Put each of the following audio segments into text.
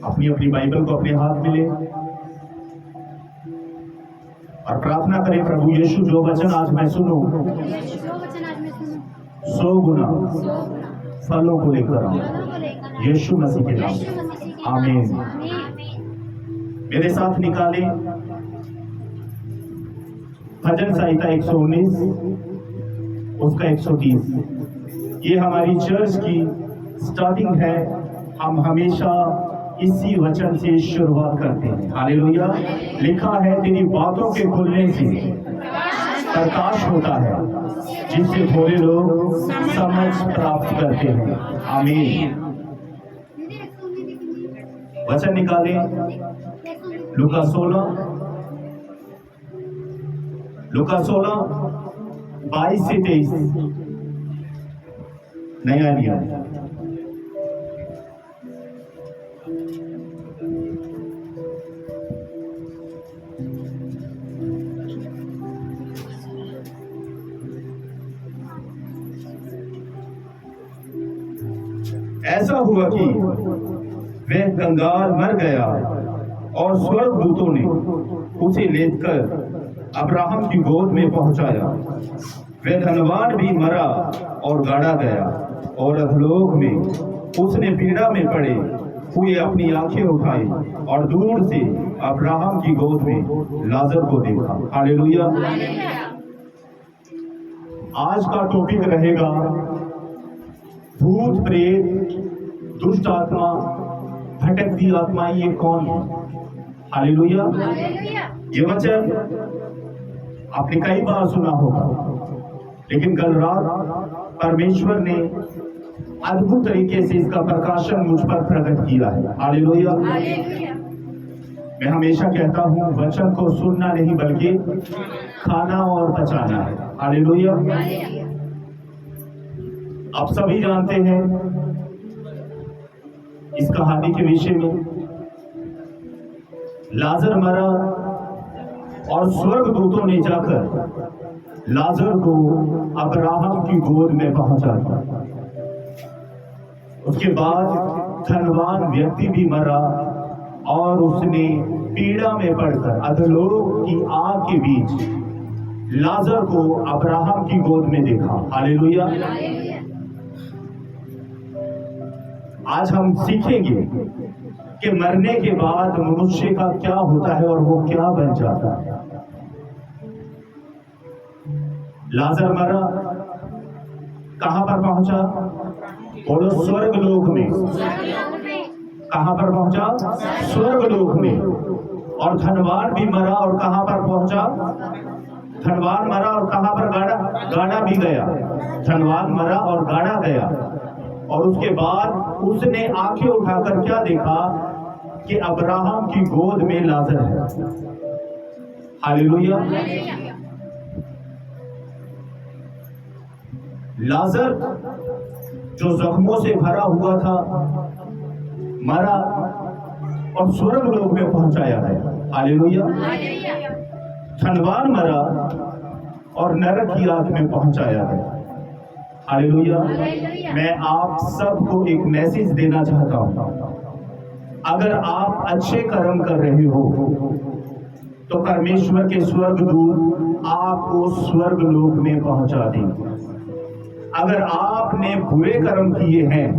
अपनी अपनी बाइबल को अपने हाथ में ले और प्रार्थना करें, प्रभु यीशु जो वचन आज मैं सुनूं 100 गुना फलों को लेकर आऊं, यीशु मसीह के नाम में, आमीन। मेरे साथ निकालें भजन संहिता 119 उसका 130। ये हमारी चर्च की स्टार्टिंग है। हम हमेशा इसी वचन से शुरुआत करते हैं। हालेलुया। लिखा है, तेरी बातों के खुलने से प्रकाश होता है, जिससे थोड़े लोग समझ प्राप्त करते हैं। आमीन। वचन निकालें लूका 16 22 से 23। नया नियम। ऐसा हुआ कि वह कंगाल मर गया और स्वर्गदूतों ने उसे लेकर अब्राहम की गोद में पहुंचाया। वह धनवान भी मरा और गाड़ा गया, और अधोलोक में उसने पीड़ा में पड़े हुए अपनी आंखें उठाई और दूर से अब्राहम की गोद में लाजर को देखा। हालेलुया। आज का टॉपिक रहेगा भूत प्रेत, दुष्ट आत्मा, भटकती आत्मा, ये कौन है? हालेलुया। ये वचन आपने कई बार सुना होगा, लेकिन कल रात परमेश्वर ने अद्भुत तरीके से इसका प्रकाशन मुझ पर प्रकट किया है। हालेलुया। मैं हमेशा कहता हूँ, वचन को सुनना नहीं बल्कि खाना और पचाना है। हालेलुया। आप सभी जानते हैं इस कहानी के विषय में। लाजर मरा और स्वर्गदूतों ने जाकर लाजर को अब्राहम की गोद में पहुंचा दिया। उसके बाद धनवान व्यक्ति भी मरा और उसने पीड़ा में पड़कर अधोलोक की आग के बीच लाजर को अब्राहम की गोद में देखा। हालेलुया। आज हम सीखेंगे कि मरने के बाद मनुष्य का क्या होता है और वो क्या बन जाता है। लाजर मरा, कहां पर पहुंचा? बोलो, स्वर्गलोक में। कहां पर पहुंचा? स्वर्गलोक में। और धनवान भी मरा और कहां पर पहुंचा? धनवान मरा और कहां पर गाड़ा भी गया। धनवान मरा और गाड़ा गया, और उसके बाद उसने आंखें उठाकर क्या देखा कि अब्राहम की गोद में लाजर है। हालेलुया। लाजर जो जख्मों से भरा हुआ था मरा और स्वर्गलोक में पहुंचाया गया। हालेलुया। धनवान मरा और नरक की आग में पहुंचाया गया। हालेलुया। मैं आप सबको एक मैसेज देना चाहता हूं। अगर आप अच्छे कर्म कर रहे हो तो परमेश्वर के स्वर्गदूत आपको स्वर्गलोक में पहुंचा देंगे। अगर आपने बुरे कर्म किए हैं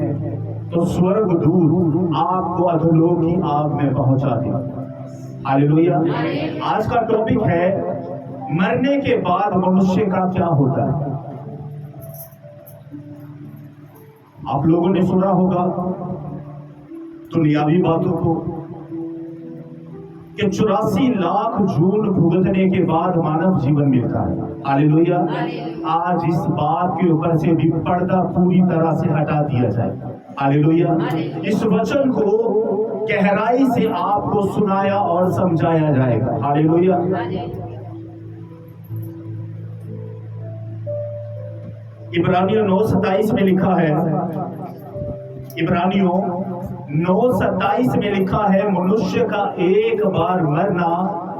तो स्वर्गदूत आपको अधोलोक की आग में पहुंचा देंगे। हालेलुया। आज का टॉपिक है मरने के बाद मनुष्य का क्या होता है। आप लोगों ने सुना होगा दुनियावी बातों को कि 84 लाख जून भुगतने के बाद मानव जीवन मिलता है। हालेलुया। आज इस बात के ऊपर से भी पर्दा पूरी तरह से हटा दिया जाए। हालेलुया। इस वचन को गहराई से आपको सुनाया और समझाया जाएगा। हालेलुया। इब्रानियों 9:27 में लिखा है, इब्रानियों 9:27 में लिखा है, मनुष्य का एक बार मरना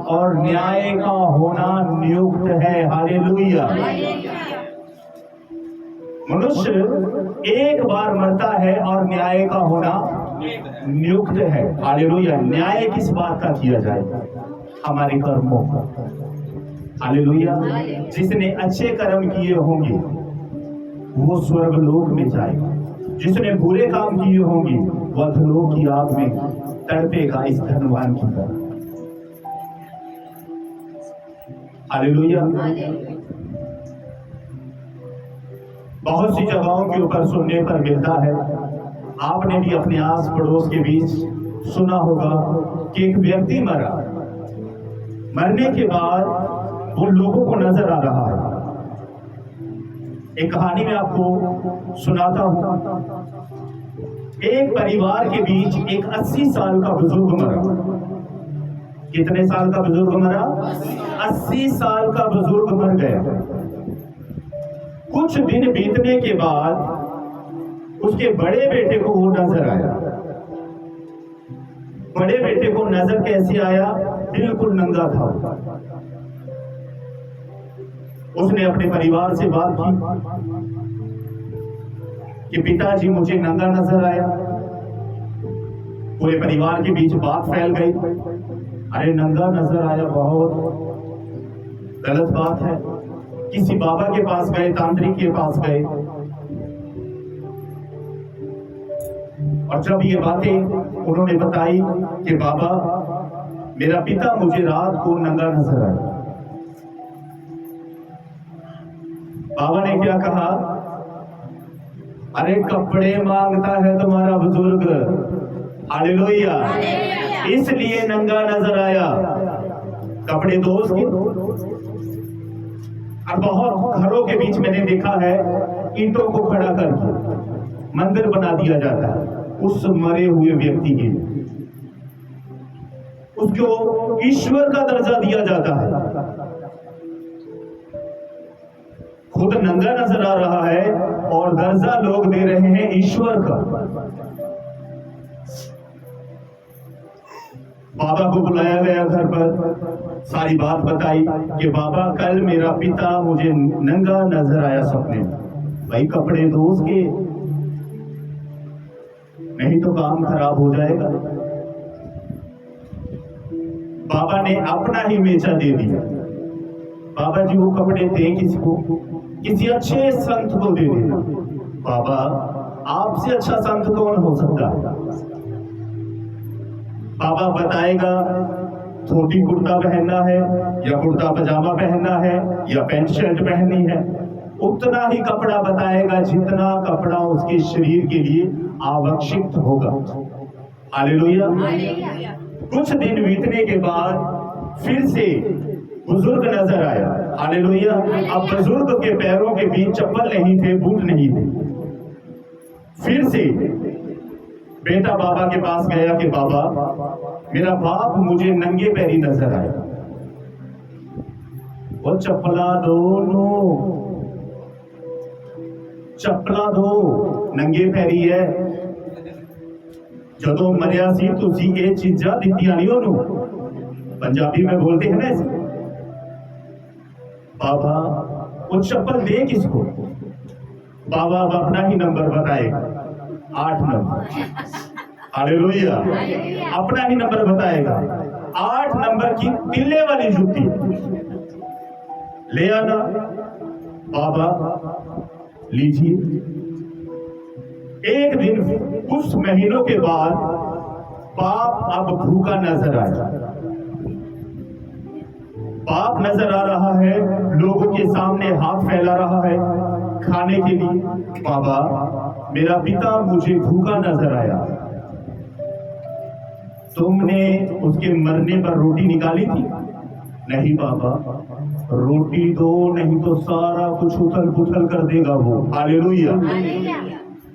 और न्याय का होना नियुक्त है। हालेलुया। मनुष्य एक बार मरता है और न्याय का होना नियुक्त है। हालेलुया। न्याय किस बात का किया जाएगा? हमारे कर्मों का। हालेलुया। जिसने अच्छे कर्म किए होंगे वो स्वर्ग लोक में जाएगा, जिसने बुरे काम किए होंगे वह अधोलोक की आग में तड़पेगा इस धनवान की तरह। हालेलुया। बहुत सी जगहों के ऊपर सुनने पर मिलता है, आपने भी अपने आस पड़ोस के बीच सुना होगा कि एक व्यक्ति मरा, मरने के बाद वो लोगों को नजर आ रहा है। एक कहानी में आपको सुनाता हूं। एक परिवार के बीच एक 80 साल का बुजुर्ग मरा। कितने साल का बुजुर्ग मरा? 80 साल का बुजुर्ग मर गया। कुछ दिन बीतने के बाद उसके बड़े बेटे को वो नजर आया। बड़े बेटे को नजर कैसे आया? बिल्कुल नंगा था। उसने अपने परिवार से बात की कि पिताजी मुझे नंगा नजर आया। पूरे परिवार के बीच बात फैल गई, अरे नंगा नजर आया, बहुत गलत बात है। किसी बाबा के पास गए, तांत्रिक के पास गए, और जब ये बातें उन्होंने बताई कि बाबा मेरा पिता मुझे रात को नंगा नजर आया, बाबा ने क्या कहा? अरे कपड़े मांगता है तुम्हारा बुजुर्ग। हालेलुया। इसलिए नंगा नजर आया, कपड़े दो उसके। और बहुत घरों के बीच मैंने देखा है, ईंटों को खड़ा कर मंदिर बना दिया जाता है उस मरे हुए व्यक्ति के, उसको ईश्वर का दर्जा दिया जाता है। खुद नंगा नजर आ रहा है और दर्जा लोग दे रहे हैं ईश्वर का। बाबा को बुलाया गया घर पर, सारी बात बताई कि बाबा कल मेरा पिता मुझे नंगा नजर आया सपने में। भाई कपड़े दो उसके, नहीं तो काम खराब हो जाएगा। बाबा ने अपना ही मेचा दे दिया। बाबा जी वो कपड़े दें किसको? किसी अच्छे संत को दे देना। बाबा आपसे अच्छा संत कौन हो सकता है? बाबा बताएगा धोती कुर्ता पहनना है या कुर्ता पजामा पहनना है या पैंट शर्ट पहननी है, उतना ही कपड़ा बताएगा जितना कपड़ा उसके शरीर के लिए आवश्यक होगा। हालेलुया। कुछ दिन बीतने के बाद फिर से बुजुर्ग नजर आया। हालेलुया। अब बुजुर्ग के पैरों के बीच चप्पल नहीं थे, बूट नहीं थे। फिर से बेटा बाबा के पास गया कि बाबा मेरा बाप मुझे नंगे पैरी नजर आया। वो चप्पला दो, चप्पला दो, नंगे पैरी है। जदों मरिया सी तुसी ये चीजा दित्तियां नहीं ओनू, पंजाबी में बोलते हैं ना इसे। बाबा वो चप्पल दे किसको? बाबा अब अपना ही नंबर बताएगा, 8 नंबर। हालेलुया। अपना ही नंबर बताएगा, 8 नंबर की तिल्ले वाली जूती ले आना। बाबा लीजिए। एक दिन कुछ महीनों के बाद बाप अब भूखा नजर आया। बाप नजर आ रहा है, लोगों के सामने हाथ फैला रहा है खाने के लिए। बाबा मेरा पिता मुझे भूखा नजर आया, तुमने उसके मरने पर रोटी निकाली थी? नहीं बाबा, रोटी दो नहीं तो सारा कुछ उथल पुथल कर देगा वो। हालेलुया।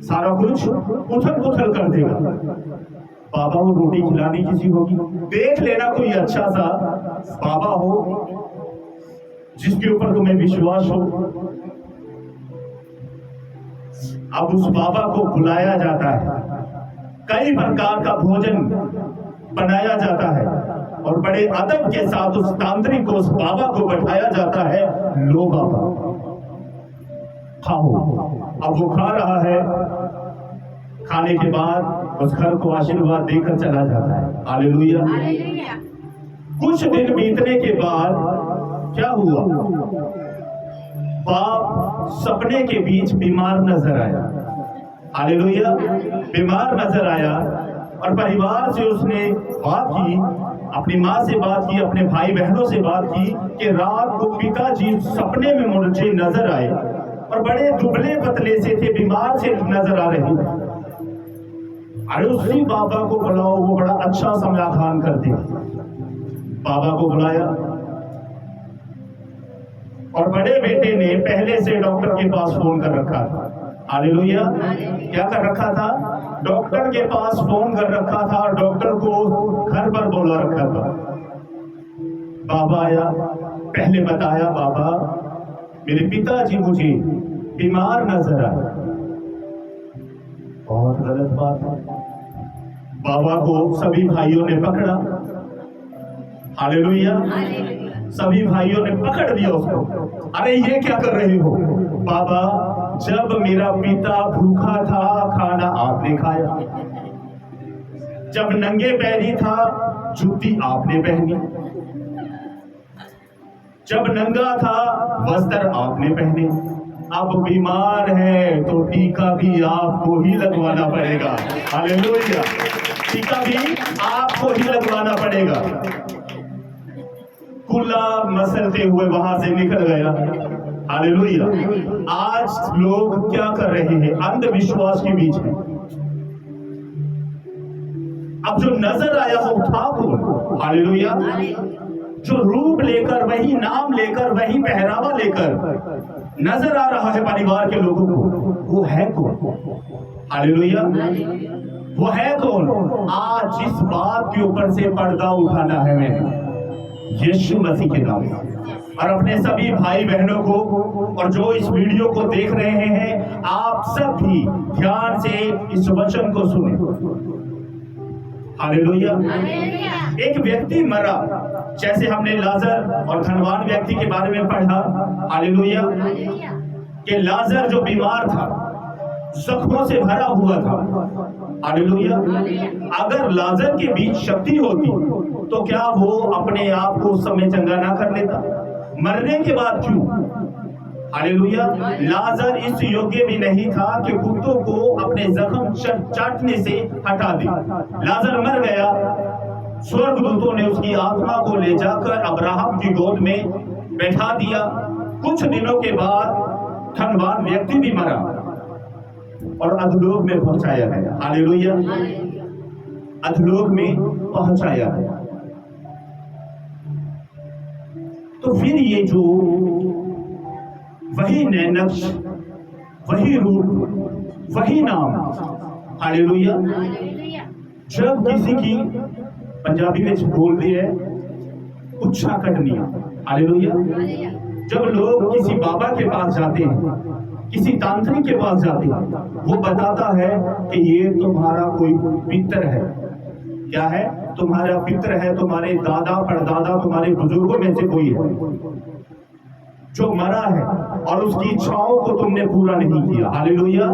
सारा कुछ उथल पुथल कर देगा। बाबा वो रोटी खिलानी किसी होगी, देख लेना कोई अच्छा सा बाबा हो जिसके ऊपर तुम्हें विश्वास हो। अब उस बाबा को बुलाया जाता है, कई प्रकार का भोजन बनाया जाता है और बड़े अदब के साथ उस तांत्रिक को, उस बाबा को बैठाया जाता है। लो बाबा खाओ। अब वो खा रहा है। खाने के बाद उस घर को आशीर्वाद देकर चला जाता है। हालेलुया। कुछ दिन बीतने के बाद क्या हुआ? बाप सपने के बीच बीमार नजर आया। हालेलुया। बीमार नजर आया और परिवार से उसने बात की, अपनी माँ से बात की, अपने भाई बहनों से बात की कि रात को पिताजी सपने में मुझे नजर आए और बड़े दुबले पतले से थे, बीमार से नजर आ रहे थे। अरे उसी बाबा को बुलाओ, वो बड़ा अच्छा समाधान करते। बाबा को बुलाया और बड़े बेटे ने पहले से डॉक्टर के पास फोन कर रखा था। हालेलुया। क्या कर रखा था? डॉक्टर के पास फोन कर रखा था और डॉक्टर को घर पर बुला रखा था। बाबा आया, पहले बताया, बाबा मेरे पिताजी मुझे बीमार नजर आए। बहुत गलत बात है। बाबा को सभी भाइयों ने पकड़ा। हालेलुया। सभी भाइयों ने पकड़ लिया उसको। अरे ये क्या कर रहे हो? बाबा जब मेरा पिता भूखा था खाना आपने खाया, जब नंगे पैरी था जूती आपने पहनी, जब नंगा था वस्त्र आपने पहने, अब बीमार है तो टीका भी आपको ही लगवाना पड़ेगा। हालेलुया। टीका भी आपको ही लगवाना पड़ेगा। कुल्ला मसलते हुए वहां से निकल गया। हालेलुया। आज लोग क्या कर रहे हैं? अंधविश्वास के बीच में। अब जो नजर आया वो था कौन? हालेलुया। जो रूप लेकर, वही नाम लेकर, वही पहरावा लेकर नजर आ रहा है परिवार के लोगों को, वो है कौन? हालेलुया। वो है कौन? आज इस बात के ऊपर से पर्दा उठाना है मैंने, यीशु मसीह के नाम से। और अपने सभी भाई बहनों को और जो इस वीडियो को देख रहे हैं, आप सब भी ध्यान से इस वचन को सुने। हालेलुया। एक व्यक्ति मरा, जैसे हमने लाजर और धनवान व्यक्ति के बारे में पढ़ा। हालेलुया। कि लाजर जो बीमार था, जख्मों से भरा हुआ था। हालेलुया। अगर लाजर के बीच शक्ति होती तो क्या वो अपने आप को उस समय चंगा ना कर लेता? मरने के बाद क्यों? हालेलुया। लाजर इस योग्य भी नहीं था कि कुत्तों को अपने जख्म चाटने से हटा दे। लाजर मर गया। स्वर्गदूतों ने उसकी आत्मा को ले जाकर अब्राहम की गोद में बैठा दिया। कुछ दिनों के बाद धनवान व्यक्ति भी मरा और अधोलोक में पहुंचाया गया। हालेलुया। अधोलोक में पहुंचाया गया। तो फिर ये जो वही नैनक्श, वही रूप, वही नाम, हालेलुया, जब किसी की पंजाबी में बोलती है उच्छा कटनिया। हालेलुया। जब लोग किसी बाबा के पास जाते हैं, किसी तांत्रिक के पास जाते हैं, वो बताता है कि ये तुम्हारा कोई पितर है। क्या है? तुम्हारा पितर है, तुम्हारे दादा परदादा, तुम्हारे बुजुर्गों में से कोई है जो मरा है और उसकी इच्छाओं को तुमने पूरा नहीं किया। हालेलुया।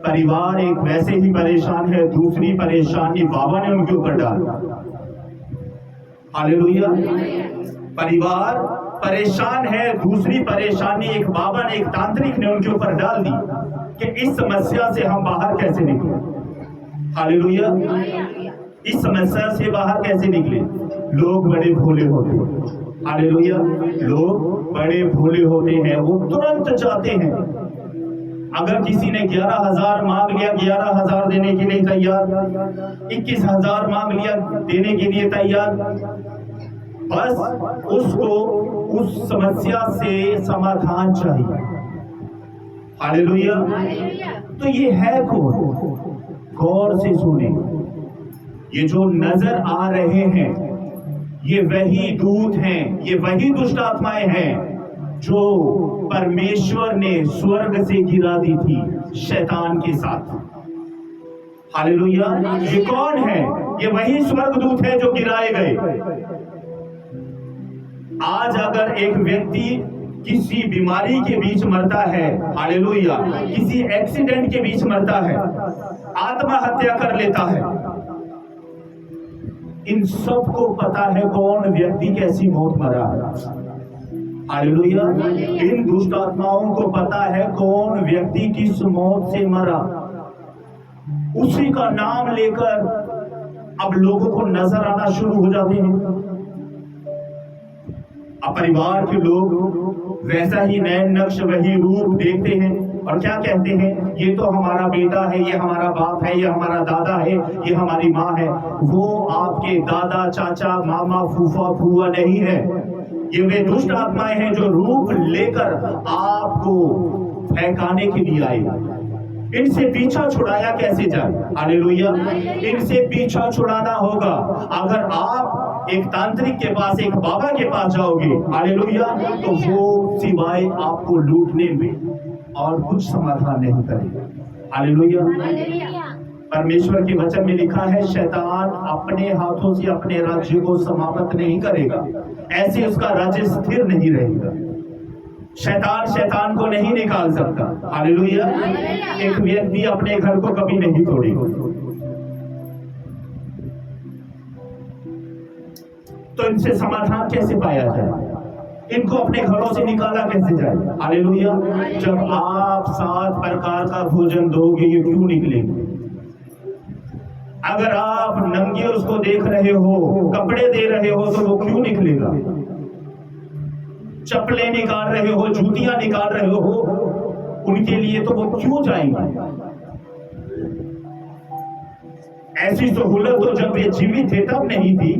परिवार एक वैसे ही परेशान है, दूसरी परेशानी बाबा ने उनके ऊपर डाल। हालेलुया। परिवार परेशान है, दूसरी परेशानी एक बाबा ने, एक तांत्रिक ने उनके ऊपर डाल दी कि इस समस्या से हम बाहर कैसे निकले। हालेलुया। इस समस्या से बाहर कैसे निकले? लोग बड़े भोले होते हैं। हालेलुया। लोग बड़े भोले होते हैं, वो तुरंत चाहते हैं। अगर किसी ने 11,000 मांग लिया, 11,000 देने के लिए तैयार, 21,000 मांग लिया देने के लिए तैयार, बस उसको उस समस्या से समाधान चाहिए। हालेलुया। तो ये है कौन? गौर से सुने। ये जो नजर आ रहे हैं, ये वही दूत हैं, ये वही दुष्ट आत्माएं हैं जो परमेश्वर ने स्वर्ग से गिरा दी थी शैतान के साथ। हालेलुया। ये कौन है? ये वही स्वर्गदूत है जो गिराए गए। आज अगर एक व्यक्ति किसी बीमारी के बीच मरता है, हालेलुया, किसी एक्सीडेंट के बीच मरता है, आत्महत्या कर लेता है। इन सब को पता है कौन व्यक्ति कैसी मौत मरा है। हालेलुया। इन दुष्ट आत्माओं को पता है कौन व्यक्ति किस मौत से मरा। उसी का नाम लेकर अब लोगों को नजर आना शुरू हो जाते हैं। अब परिवार के लोग वैसा ही नैन नक्श वही रूप देखते हैं और क्या कहते हैं, ये तो हमारा बेटा है, ये हमारा बाप है, ये हमारा दादा है, ये हमारी माँ है। वो आपके दादा चाचा मामा फूफा फूआ नहीं है। ये वे दुष्ट आत्माएं हैं जो रूप लेकर आपको फेंकाने के लिए आई। इनसे पीछा छुड़ाया कैसे जाए? हालेलुया। इनसे पीछा छुड़ाना होगा। अगर आप एक तांत्रिक के पास, एक बाबा के पास जाओगे, हालेलुया, तो वो सिवाय आपको लूटने में और कुछ समाधान नहीं करेगा। हालेलुया। परमेश्वर के वचन में लिखा है, शैतान अपने हाथों से अपने राज्य को समाप्त नहीं करेगा, ऐसे उसका राज्य स्थिर नहीं रहेगा। शैतान को नहीं निकाल सकता। हालेलुया। एक व्यक्ति अपने घर को कभी नहीं तोड़ेगा। तो इनसे समाधान कैसे पाया जाए? इनको अपने घरों से निकाला कैसे जाए? हालेलुया। जब आप 7 प्रकार का भोजन दोगे, ये क्यों निकलेंगे? अगर आप नंगे उसको देख रहे हो, कपड़े दे रहे हो, तो वो क्यों निकलेगा? चप्पलें निकाल रहे हो, जूतियां निकाल रहे हो, उनके लिए तो वो क्यों जाएंगे? ऐसी सहूलत तो जब वे जीवित थे तब नहीं थी।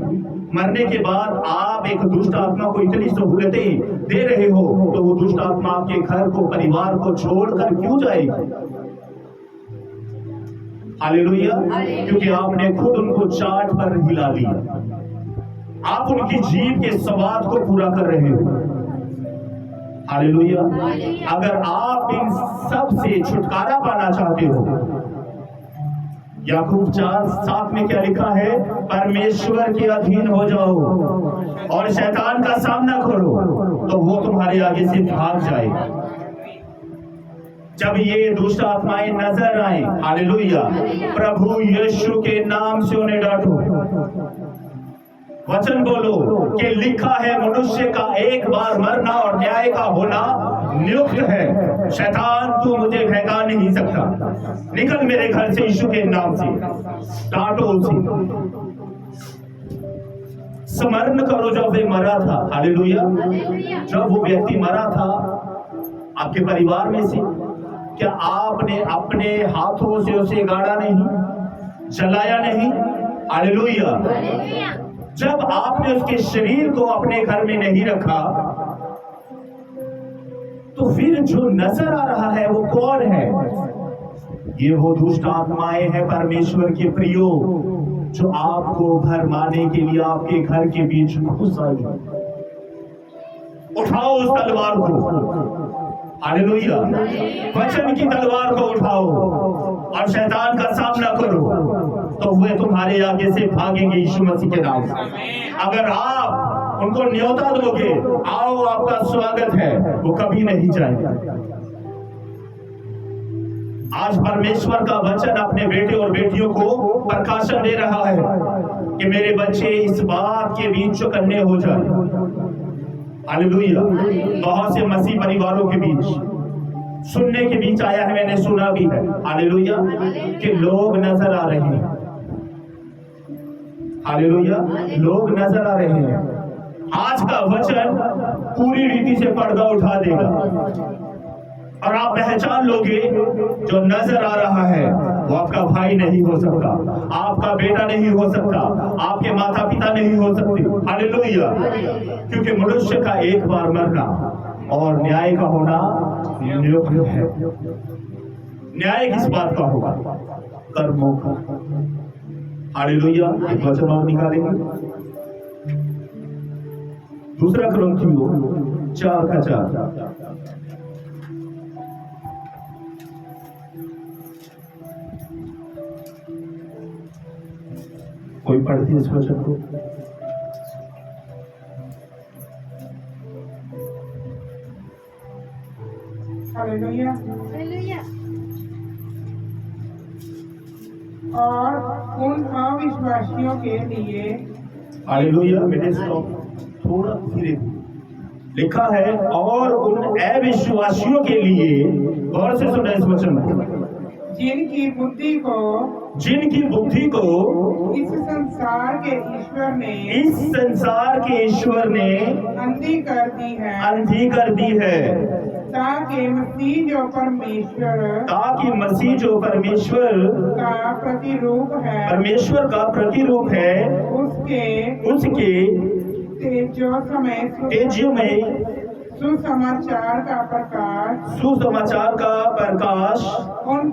मरने के बाद आप एक दुष्ट आत्मा को इतनी सहूलतें दे रहे हो, तो वो दुष्ट आत्मा आपके घर को, परिवार को छोड़कर क्यों जाएगी? हालेलुया। क्योंकि आपने खुद उनको चाट पर हिला दिया। आप उनकी जीभ के स्वाद को पूरा कर रहे हो। हालेलुया। अगर आप इन सब से छुटकारा पाना चाहते हो, याकूब 4:7 में क्या लिखा है? परमेश्वर के अधीन हो जाओ और शैतान का सामना करो, तो वो तुम्हारे आगे से भाग जाएगा। जब ये दुष्ट आत्माएं नजर आए, हालेलुया, प्रभु यीशु के नाम से उन्हें डांटो। वचन बोलो कि लिखा है, मनुष्य का एक बार मरना और न्याय का होना नियुक्त है। शैतान तू मुझे भगा नहीं सकता, निकल मेरे घर से यीशु के नाम से। डांटो उसे, स्मरण करो जब वे मरा था। हालेलुया। जब वो व्यक्ति मरा था आपके परिवार में से, क्या आपने अपने हाथों से उसे गाड़ा नहीं, जलाया नहीं? हालेलुया। जब आपने उसके शरीर को अपने घर में नहीं रखा, तो फिर जो नजर आ रहा है वो कौन है? ये वो दुष्ट आत्माएं हैं परमेश्वर के प्रियो, जो आपको भरमाने के लिए आपके घर के बीच घुस आई। उठाओ उस तलवार को। हालेलुया। वचन की तलवार को उठाओ और शैतान का सामना करो, तो वे तुम्हारे आगे से भागेंगे यीशु मसीह के नाम से। अगर आप उनको न्योता दोगे, आओ आपका स्वागत है, वो कभी नहीं जाएंगे। आज परमेश्वर का वचन अपने बेटे और बेटियों को प्रकाशन दे रहा है कि मेरे बच्चे इस बात के बीच चौकन्ने हो जाए। हालेलुया। बहुत से मसीह परिवारों के बीच सुनने के बीच आया है, मैंने सुना भी है, हालेलुया, कि लोग नजर आ रहे हैं। हालेलुया। लोग नजर आ रहे हैं। आज का वचन पूरी रीति से पर्दा उठा देगा और आप पहचान लोगे, जो नजर आ रहा है वो आपका भाई नहीं हो सकता, आपका बेटा नहीं हो सकता, आपके माता पिता नहीं हो सकते। हालेलुया। क्योंकि मनुष्य का एक बार मरना और न्याय का होना नियुक्त है। न्याय किस बात का होगा? कर्मों का। हालेलुया। एक वचन और निकालेंगे, 2 कुरिन्थियों 4:4। कोई पढ़ती इस वचन को? हालेलुया। और उन अविश्वासियों के लिए हालेलुया। मैंने थोड़ा धीरे लिखा है, और उन अविश्वासियों के लिए, गौर से सुना इस वचन को, जिनकी बुद्धि को इस संसार के ईश्वर ने अंधी कर दी है, ताकि मसीह जो परमेश्वर का प्रतिरूप है, उसके तेजो में सुसमाचार का प्रकाश उन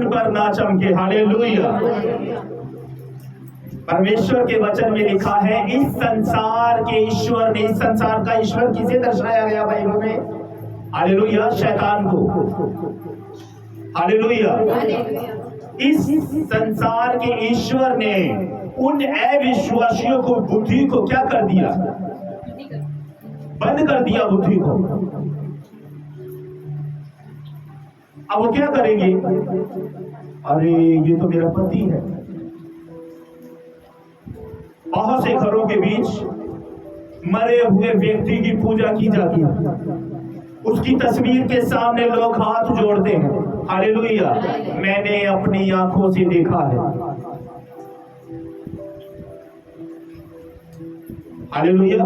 पर ना चमके। हालेलुया। परमेश्वर के वचन में लिखा है, इस संसार के ईश्वर ने, इस संसार का ईश्वर किसे दर्शाया गया बाइबल में? हालेलुया, शैतान को। हालेलुया। इस संसार के ईश्वर ने उन अविश्वासियों को, बुद्धि को क्या कर दिया? बंद कर दिया बुद्धि को। अब वो क्या करेंगे? अरे ये तो मेरा पति है। बहुत से घरों के बीच मरे हुए व्यक्ति की पूजा की जाती है, उसकी तस्वीर के सामने लोग हाथ जोड़ते हैं। हालेलुया। मैंने अपनी आंखों से देखा है। हालेलुया।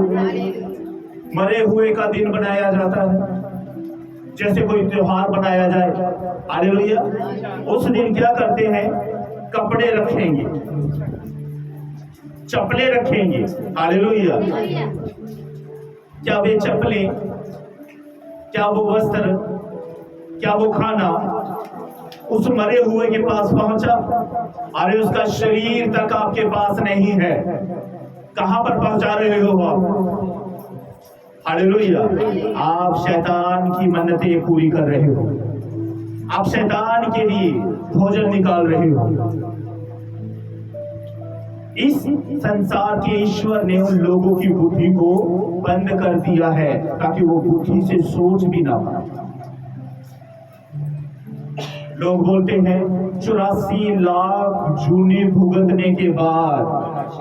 मरे हुए का दिन बनाया जाता है, जैसे कोई त्योहार बनाया जाए। हालेलुया। उस दिन क्या करते हैं? कपड़े रखेंगे, चप्पलें रखेंगे। हालेलुया। क्या वे चप्पलें, क्या वो वस्त्र, क्या वो खाना उस मरे हुए के पास पहुंचा? अरे उसका शरीर तक आपके पास नहीं है। कहां पर पहुंचा रहे हो आप? हालेलुया। आप शैतान की मन्नतें पूरी कर रहे हो, आप शैतान के लिए भोजन निकाल रहे हो। इस संसार के ईश्वर ने उन लोगों की बुद्धि को बंद कर दिया है, ताकि वो बुद्धि से सोच भी ना पाए। लोग बोलते हैं 84 लाख जूनी भुगतने के बाद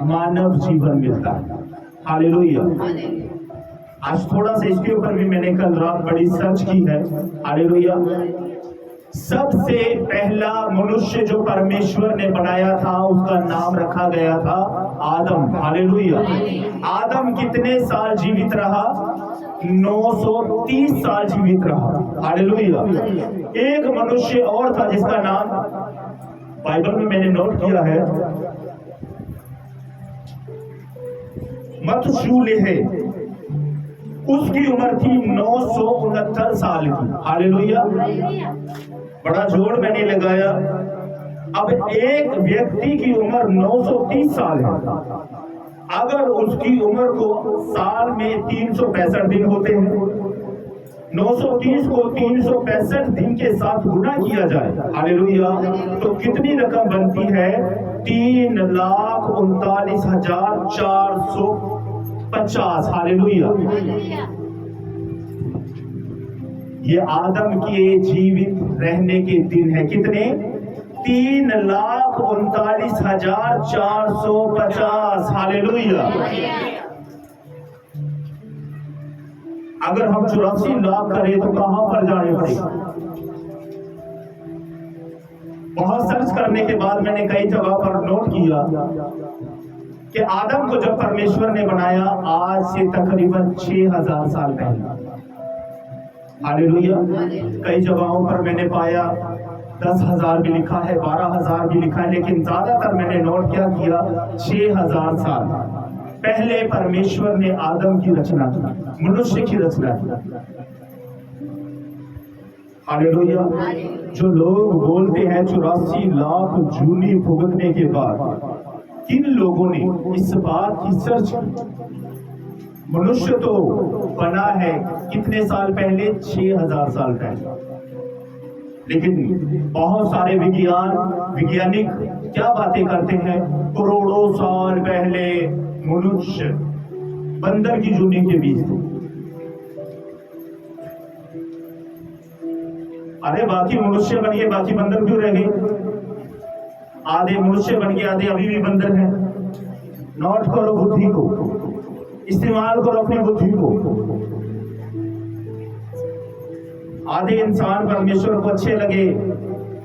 मानव जीवन मिलता है। हालेलुया। आज थोड़ा सा इसके ऊपर भी मैंने कल रात बड़ी सर्च की है। हालेलुया। सबसे पहला मनुष्य जो परमेश्वर ने बनाया था, उसका नाम रखा गया था आदम। हालेलुया। आदम कितने साल जीवित रहा? 930 साल जीवित रहा। हालेलुया। एक मनुष्य और था जिसका नाम बाइबल में मैंने नोट किया है, मतशूलेह। उसकी उम्र थी 969 साल की। हालेलुया। बड़ा जोर मैंने लगाया। अब एक व्यक्ति की उम्र 930 साल है। अगर उसकी उम्र को साल में 365 दिन होते हैं, 930 को 365 दिन के साथ गुना किया जाए, हालेलुया, तो कितनी रकम बनती है? 3,39,450। हालेलुया। ये आदम के जीवित रहने के दिन है। कितने? 3,39,450। हालेलुया। अगर हम 84 लाख करें तो कहां पर जाने पड़ेगा? बहुत सर्च करने के बाद मैंने कई जगह पर नोट किया कि आदम को जब परमेश्वर ने बनाया, आज से तकरीबन 6000 साल पहले। हालेलुया। कई जगहों पर मैंने पाया 10,000 भी लिखा है, 12,000 भी लिखा है, लेकिन ज्यादातर मैंने नोट क्या किया? 6000 साल पहले परमेश्वर ने आदम की रचना की, मनुष्य की रचना की। हालेलुया। जो लोग बोलते हैं 84 लाख जूनी भुगतने के बाद, किन लोगों ने इस बात की सर्च की? मनुष्य तो बना है कितने साल पहले? 6000 साल पहले। लेकिन बहुत सारे वैज्ञानिक क्या बातें करते हैं? करोड़ों साल पहले मनुष्य बंदर की जूनी के बीच थे। अरे बाकी मनुष्य बनिए, बाकी बंदर क्यों रह गए? आधे मनुष्य बन के आधे अभी भी बंदर हैं। नोट करो बुद्धि को, इस्तेमाल करो अपनी बुद्धि को। आधे इंसान परमेश्वर को अच्छे लगे,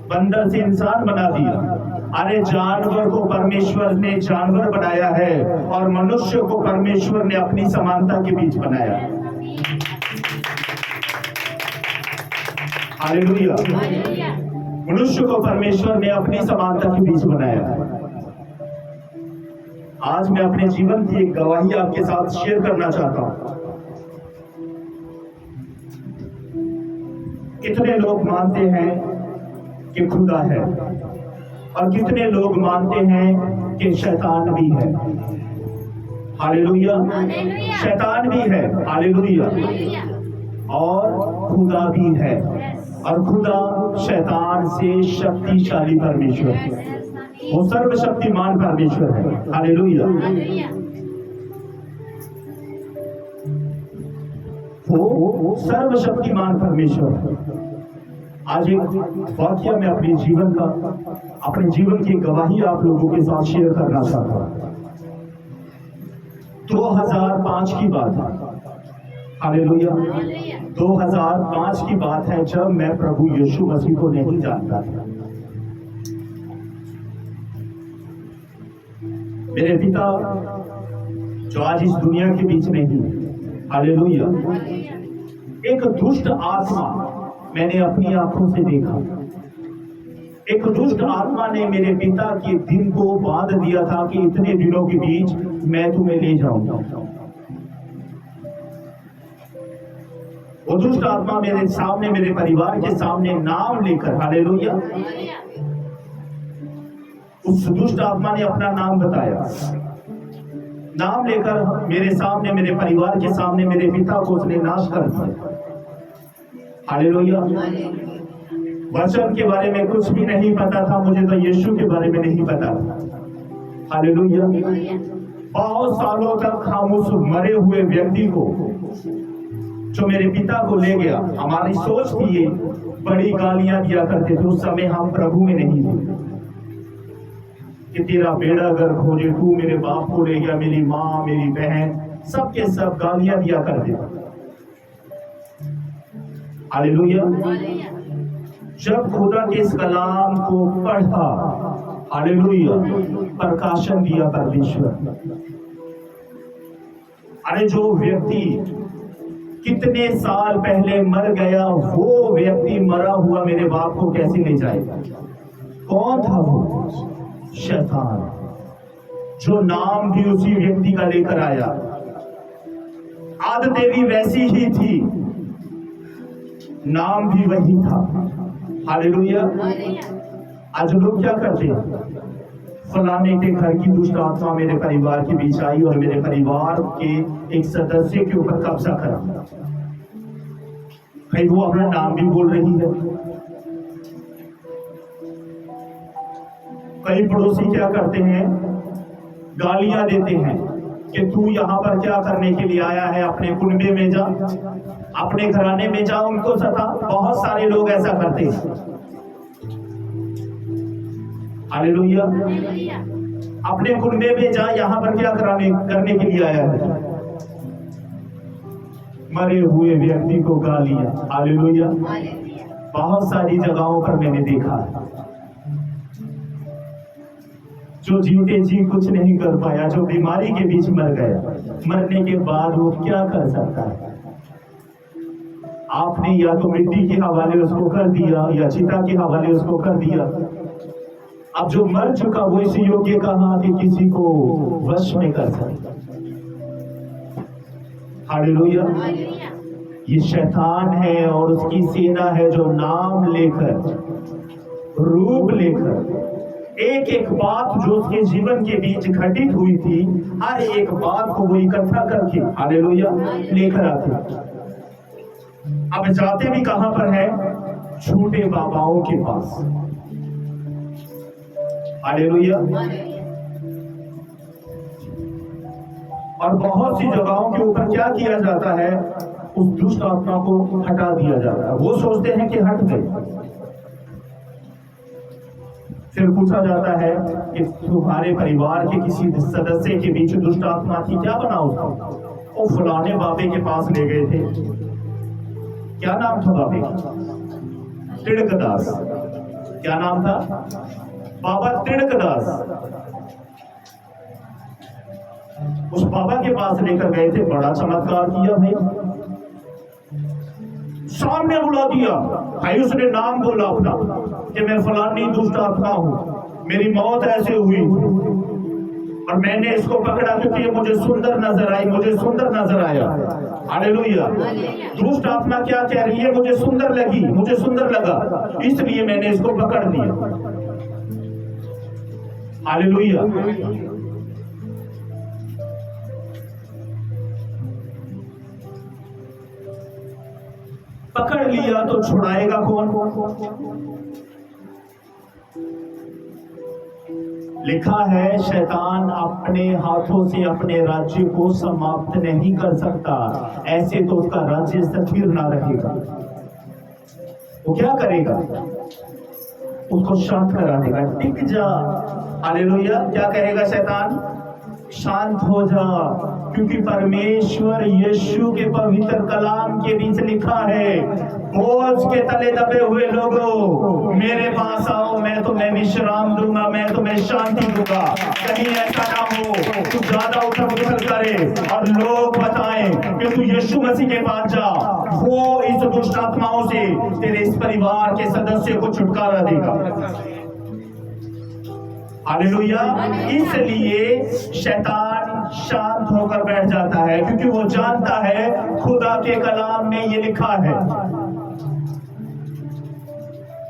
बंदर से इंसान बना दिया। अरे जानवर को परमेश्वर ने जानवर बनाया है और मनुष्य को परमेश्वर ने अपनी समानता के बीच बनाया है। हालेलुया। मनुष्य को परमेश्वर ने अपनी समानता के बीच बनाया है। आज मैं अपने जीवन की एक गवाही आपके साथ शेयर करना चाहता हूं। कितने लोग मानते हैं कि खुदा है और कितने लोग मानते हैं कि शैतान भी है। हालेलुया। शैतान भी है, हालेलुया, और खुदा भी है। और खुदा शैतान से शक्तिशाली परमेश्वर है, वो सर्वशक्तिमान परमेश्वर है। हालेलुया। वो सर्वशक्तिमान परमेश्वर है। आज एक वाक्य में अपने जीवन की गवाही आप लोगों के साथ शेयर करना चाहता हूं। 2005 की बात है। हालेलुया। 2005 की बात है, जब मैं प्रभु यीशु मसीह को नहीं जानता था। मेरे पिता जो आज इस दुनिया के बीच नहीं, हालेलुया, एक दुष्ट आत्मा मैंने अपनी आंखों से देखा। एक दुष्ट आत्मा ने मेरे पिता के दिन को बांध दिया था कि इतने दिनों के बीच मैं तुम्हें ले जाऊंगा। वो दुष्ट आत्मा मेरे सामने, मेरे परिवार के सामने नाम लेकर, हालेलुया, उस दुष्ट आत्मा ने अपना नाम बताया। नाम लेकर मेरे सामने, मेरे परिवार के सामने मेरे पिता को उसने नाश कर दिया। हालेलुया। वचन के बारे में कुछ भी नहीं पता था मुझे, तो यीशु के बारे में नहीं पता था। हालेलुया। बहुत सालों तक हम उस मरे हुए व्यक्ति को जो मेरे पिता को ले गया, हमारी सोच थी ये, बड़ी गालियां दिया करते थे। उस समय हम प्रभु में नहीं थे कि तेरा बेड़ा गर्क हो जाए, तू मेरे बाप को ले गया, मेरी माँ, मेरी बहन, सबके सब गालियां दिया करते थे। हालेलुया। जब खुदा के इस कलाम को पढ़ा, हालेलुया, प्रकाशन दिया परमेश्वर। अरे जो व्यक्ति कितने साल पहले मर गया, वो व्यक्ति मरा हुआ मेरे बाप को कैसे ले जाएगा? कौन था वो? शैतान, जो नाम भी उसी व्यक्ति का लेकर आया, आदतें भी वैसी ही थी, नाम भी वही था। हालेलुया। आज लोग क्या करते हैं? फलाने के घर की दुष्ट आत्मा मेरे परिवार के बीच आई और मेरे परिवार के एक सदस्य के ऊपर कब्जा करा। भाई वो अपना नाम भी बोल रही है। कई पड़ोसी क्या करते हैं? गालियां देते हैं कि तू यहाँ पर क्या करने के लिए आया है? अपने कुनबे में जा, अपने घराने में जा, उनको सता। बहुत सारे लोग ऐसा करते हैं। हालेलुया। अपने कुनबे में जा, यहाँ पर क्या करने के लिए आया है? मरे हुए व्यक्ति को गालियां। हालेलुया। बहुत सारी जगहों पर मैंने देखा है। जो जीते जी कुछ नहीं कर पाया, जो बीमारी के बीच मर गया, मरने के बाद वो क्या कर सकता है? आपने या तो मिट्टी के हवाले उसको कर दिया या चिता के हवाले उसको कर दिया। अब जो मर चुका वो इस योग्य कहा कि किसी को वश में कर सकता। हालेलुया। ये शैतान है और उसकी सेना है जो नाम लेकर, रूप लेकर, एक एक बात जो उसके जीवन के बीच घटित हुई थी, हर एक बात को वो इकट्ठा करके, हालेलुया, लेकर आते। अब जाते भी कहां पर है? झूठे बाबाओं के पास। हालेलुया। और बहुत सी जगहों के ऊपर क्या किया जाता है? उस दुष्ट आत्मा को हटा दिया जाता है। वो सोचते हैं कि हट गए, फिर पूछा जाता है कि तुम्हारे परिवार के किसी सदस्य के बीच दुष्ट आत्मा थी, क्या बना उसका? वो फलाने बाबे के पास ले गए थे। क्या नाम था बाबे का? तिड़कदास। क्या नाम था? बाबा तिड़कदास। उस बाबा के पास लेकर गए थे, बड़ा चमत्कार किया भाई, सामने बुला दिया भाई। उसने नाम बोला अपना कि मैं फलानी दुष्ट आत्मा हूं, मेरी मौत ऐसे हुई और मैंने इसको पकड़ा क्योंकि ये मुझे सुंदर नजर आई, मुझे सुंदर नजर आया। हालेलुया। दुष्ट आत्मा क्या कह रही है? मुझे सुंदर लगी, मुझे सुंदर लगा, इसलिए मैंने इसको पकड़ लिया। हालेलुया। पकड़ लिया तो छुड़ाएगा कौन? लिखा है शैतान अपने हाथों से अपने राज्य को समाप्त नहीं कर सकता, ऐसे तो उसका राज्य स्थिर ना रहेगा। वो क्या करेगा? उसको शांत करा देगा। टिक जा। हालेलुया। क्या कहेगा शैतान? शांत हो जा, क्योंकि परमेश्वर यीशु के पवित्र कलाम के बीच लिखा है, बोझ के तले दबे हुए लोगों मेरे पास आओ, मैं तुम्हें विश्राम दूंगा, मैं तुम्हें शांति दूंगा। कहीं ऐसा ना हो तू ज्यादा उठक उठक करे और लोग बताएं कि तू यीशु मसीह के पास जा, वो इस दुष्ट आत्माओं से तेरे इस परिवार के सदस्य को छुटकारा देगा। हालेलुया। इसलिए शैतान शांत होकर बैठ जाता है, क्योंकि वो जानता है खुदा के कलाम में ये लिखा है।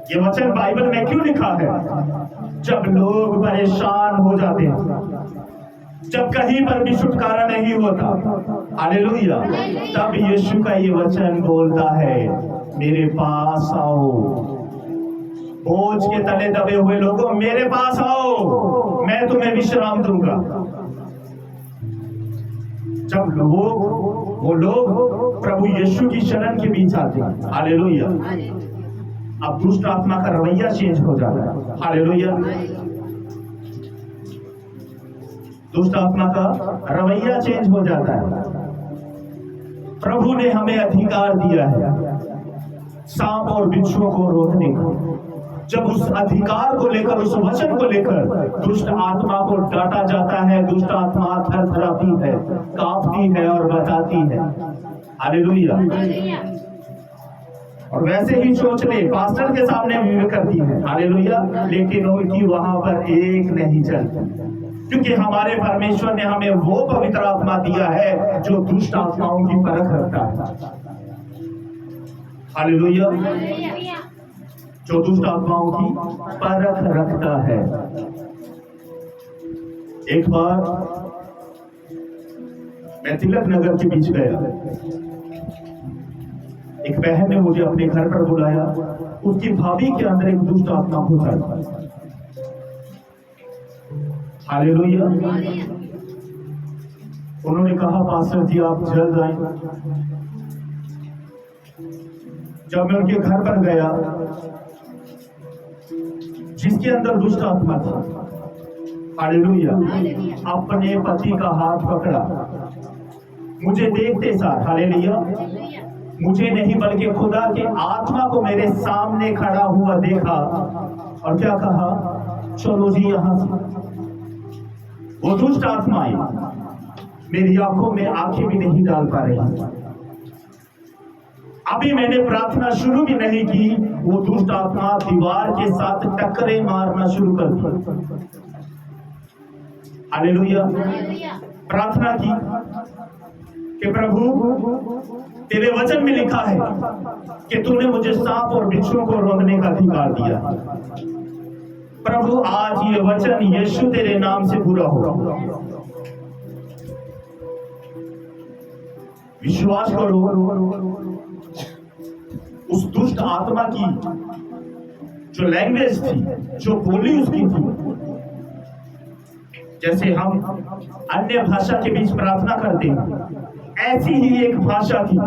ये वचन बाइबल में क्यों लिखा है? जब लोग परेशान हो जाते हैं, जब कहीं पर भी छुटकारा नहीं होता, हालेलुया, तब यीशु का ये वचन बोलता है, मेरे पास आओ, बोझ के तले दबे हुए लोगों मेरे पास आओ, मैं तुम्हें विश्राम दूंगा। जब वो लोग प्रभु यीशु की शरण के बीच आते हैं, हालेलुया, अब दुष्ट आत्मा का रवैया चेंज हो जाता है। हालेलुया। दुष्ट आत्मा का रवैया चेंज हो जाता है। प्रभु ने हमें अधिकार दिया है सांप और बिच्छुओं को रोकने का। जब उस अधिकार को लेकर, उस वचन को लेकर दुष्ट आत्मा को डांटा जाता है, दुष्ट आत्मा थरथराती है, कांपती है और बताती है। हालेलुया। और वैसे ही सोच ले, पास्टर के सामने भी करती है, हालेलुया, लेकिन उनकी वहां पर एक नहीं चलती, क्योंकि हमारे परमेश्वर ने हमें वो पवित्र आत्मा दिया है जो दुष्ट आत्माओं की परख रखता है। हालेलुया। जो दुष्ट आत्माओं की परख रखता है। एक बार मैं तिलक नगर के बीच गया, एक बहन ने मुझे अपने घर पर बुलाया, उसकी भाभी के अंदर एक दुष्ट आत्मा घुसा था। हालेलुया। उन्होंने कहा, पास्टर जी आप जल्द आए। जब मैं उनके घर पर गया, जिसके अंदर दुष्ट आत्मा था, हालेलुया, अपने पति का हाथ पकड़ा, मुझे देखते साथ, हालेलुया, मुझे नहीं बल्कि खुदा के आत्मा को मेरे सामने खड़ा हुआ देखा और क्या कहा, चलो जी यहां से। वो दुष्ट आत्माएं मेरी आंखों में आंखें भी नहीं डाल पा रही। अभी मैंने प्रार्थना शुरू भी नहीं की, वो दुष्ट आत्मा दीवार के साथ टक्करे मारना शुरू कर दी। हालेलुया। प्रार्थना की कि प्रभु तेरे वचन में लिखा है कि तूने मुझे सांप और बिच्छुओं को रोकने का अधिकार दिया। प्रभु आज ये वचन यीशु तेरे नाम से पूरा हो। विश्वास करो, उस दुष्ट आत्मा की जो लैंग्वेज थी, जो बोली उसकी थी, जैसे हम अन्य भाषा के बीच प्रार्थना करते हैं, ऐसी ही एक भाषा थी।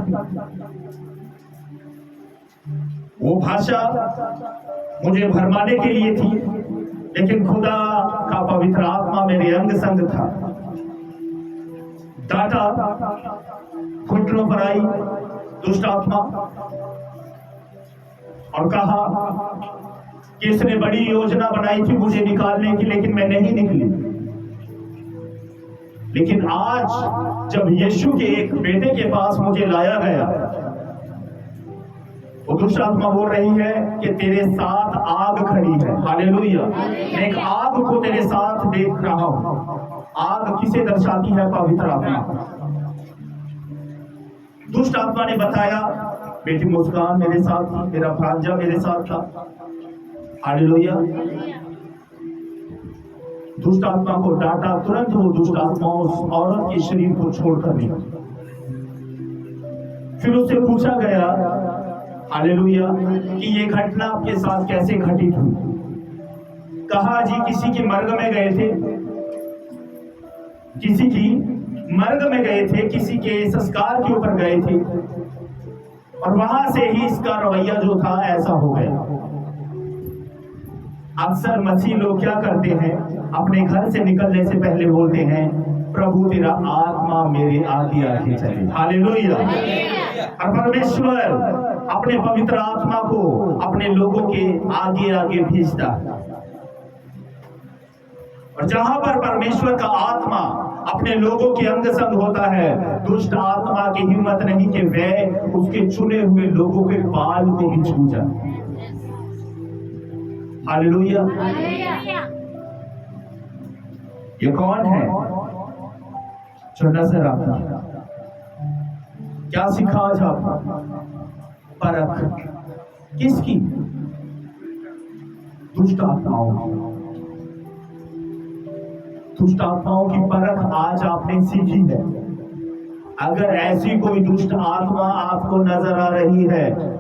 वो भाषा मुझे भरमाने के लिए थी, लेकिन खुदा का पवित्र आत्मा मेरे अंग संग था। डांटा, घुटनों पर आई दुष्ट आत्मा और कहा कि इसने बड़ी योजना बनाई थी मुझे निकालने की, लेकिन मैं नहीं निकली। लेकिन आज जब यीशु के एक बेटे के पास मुझे लाया गया, वो दुष्ट आत्मा बोल रही है कि तेरे साथ आग खड़ी है। हालेलुया। मैं एक आग को तेरे साथ देख रहा हूं। आग किसे दर्शाती है? पवित्र आत्मा। दुष्ट आत्मा ने बताया, बेटी मुस्कान मेरे साथ थी, मेरा भांजा मेरे साथ था। हालेलुया। दुष्ट आत्मा को डांटा, तुरंत वो दुष्ट आत्मा उस औरत के शरीर को छोड़कर निकली। फिर उससे पूछा गया, हालेलुया, कि ये घटना आपके साथ कैसे घटित हुई? कहा जी किसी के मर्ग में गए थे, किसी की मर्ग में गए थे, किसी के संस्कार के ऊपर गए थे और वहां से ही इसका रवैया जो था ऐसा हो गया। अक्सर मसीह लोग क्या करते हैं, अपने घर से निकलने से पहले बोलते हैं, प्रभु तेरा आत्मा मेरे आगे आगे चले। हालेलुया। और परमेश्वर अपने पवित्र आत्मा को अपने लोगों के आगे आगे भेजता है। और जहां पर परमेश्वर का आत्मा अपने लोगों के अंग संग होता है, दुष्ट आत्मा की हिम्मत नहीं कि वह उसके चुने हुए लोगों के बाल को भी छू जाए। हालेलुया। ये कौन है जो नजर आता है? क्या सीखा आज आपने? परख किसकी? दुष्ट आत्माओं की। दुष्ट आत्माओं की परख आज आपने सीखी है। अगर ऐसी कोई दुष्ट आत्मा आपको नजर आ रही है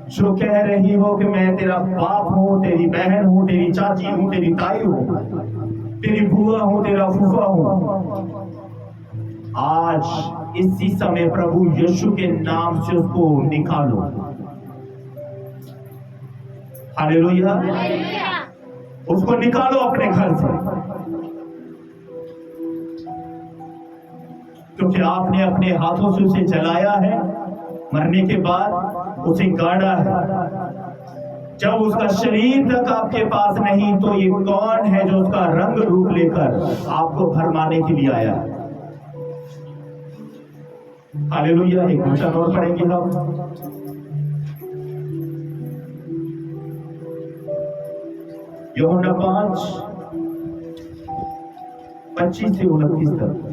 जो कह रही हो कि मैं तेरा बाप हूं, तेरी बहन हूं, तेरी चाची हूं, तेरी ताई हूं, तेरी बुआ हूं, तेरा फूफा हूं, आज इसी समय प्रभु यीशु के नाम से उसको निकालो। हालेलुया। उसको निकालो अपने घर से, क्योंकि आपने अपने हाथों से उसे जलाया है, मरने के बाद उसे गाड़ा है। जब उसका शरीर तक आपके पास नहीं, तो ये कौन है जो उसका रंग रूप लेकर आपको भरमाने के लिए आया? हालेलुया। एक वचन और पढ़ेंगे हम, यूहन्ना 5:25 से 29 तक।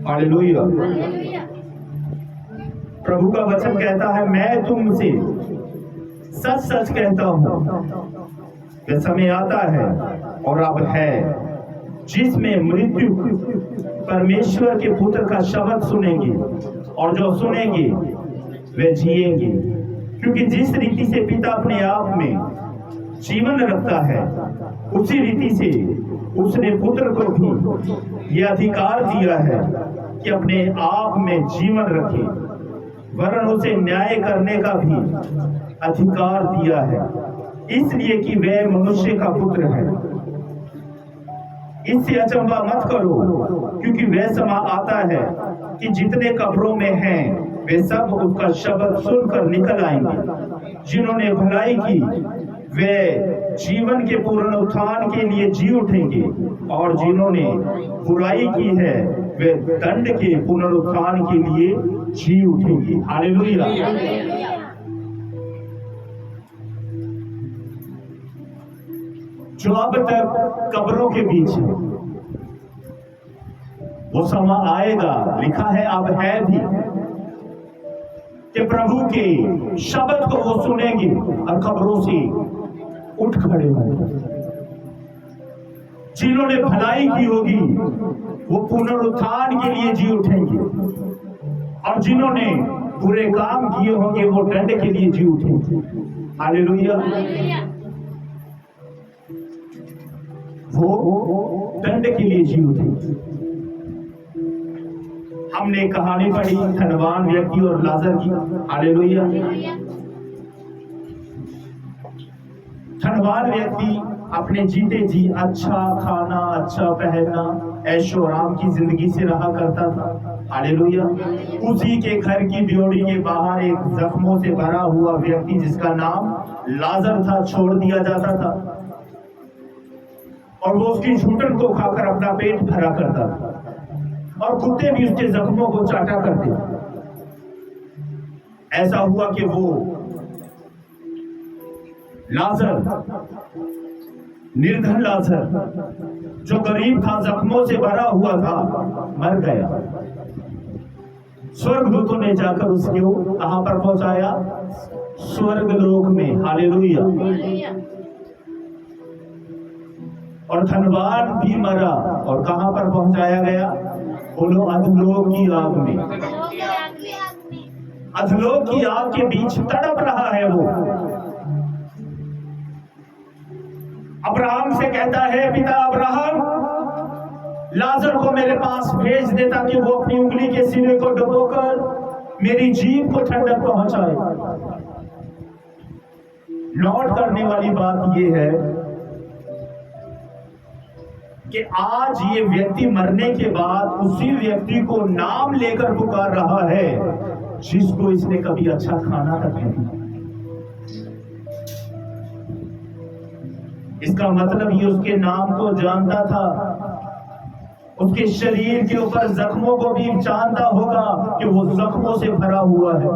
हालेलुया। प्रभु का वचन कहता है, मैं तुमसे सच सच कहता हूं, यह समय आता है और अब है जिसमें मृत्यु परमेश्वर के पुत्र का शब्द सुनेंगे, और जो सुनेंगे वे जिएंगे। क्योंकि जिस रीति से पिता अपने आप में जीवन रखता है, उसी रीति से उसने पुत्र को भी यह अधिकार दिया है कि अपने आप में जीवन रखे, वरन उसे न्याय करने का भी अधिकार दिया है, इसलिए कि वह मनुष्य का पुत्र है। इससे अचंभा मत करो, क्योंकि वह समय आता है कि जितने कब्रों में हैं वे सब उसका शब्द सुनकर निकल आएंगे। जिन्होंने भलाई की वे जीवन के पूर्ण उत्थान के लिए जी उठेंगे, और जिन्होंने बुराई की है वे दंड के पुनरुत्थान के लिए जी उठेंगे। हालेलुया। जो अब तक कब्रों के बीच है, वो समय आएगा, लिखा है अब है भी, कि प्रभु के शब्द को वो सुनेंगे और कब्रों से उठ खड़े होंगे। जिन्होंने भलाई की होगी वो पुनरुत्थान के लिए जी उठेंगे, और जिन्होंने बुरे काम किए होंगे वो दंड के लिए जी उठेंगे। हालेलुया। वो दंड के लिए जी उठेंगे। हमने कहानी पढ़ी धनवान व्यक्ति और लाजर की। हालेलुया। धनवान व्यक्ति अपने जीते जी अच्छा खाना, अच्छा पहनना, ऐशो आराम की जिंदगी से रहा करता था। हालेलुया। उसी के घर की ड्योढ़ी के बाहर एक जख्मों से भरा हुआ व्यक्ति जिसका नाम लाजर था छोड़ दिया जाता था, और वो उसकी झूठन को खाकर अपना पेट भरा करता था, और कुत्ते भी उसके जख्मों को चाटा करते। ऐसा हुआ कि वो लाजर, निर्धन लाजर जो गरीब था, जख्मों से भरा हुआ था, मर गया। स्वर्गदूतों ने जाकर उसको कहां पर पहुंचाया? स्वर्ग लोक में। हालेलुया। और धनवान भी मरा, और कहां पर पहुंचाया गया? बोलो, अधलोक की आग में। अधलोक की आग के बीच तड़प रहा है वो। अब्राहम से कहता है, पिता अब्राहम, लाजर को मेरे पास भेज दे ताकि वो अपनी उंगली के सिरे को डुबोकर मेरी जीभ को ठंडक पहुंचाए। नोट करने वाली बात यह है कि आज ये व्यक्ति मरने के बाद उसी व्यक्ति को नाम लेकर पुकार रहा है जिसको इसने कभी अच्छा खाना तक नहीं दिया। इसका मतलब ये उसके नाम को जानता था, उसके शरीर के ऊपर जख्मों को भी जानता होगा कि वो जख्मों से भरा हुआ है,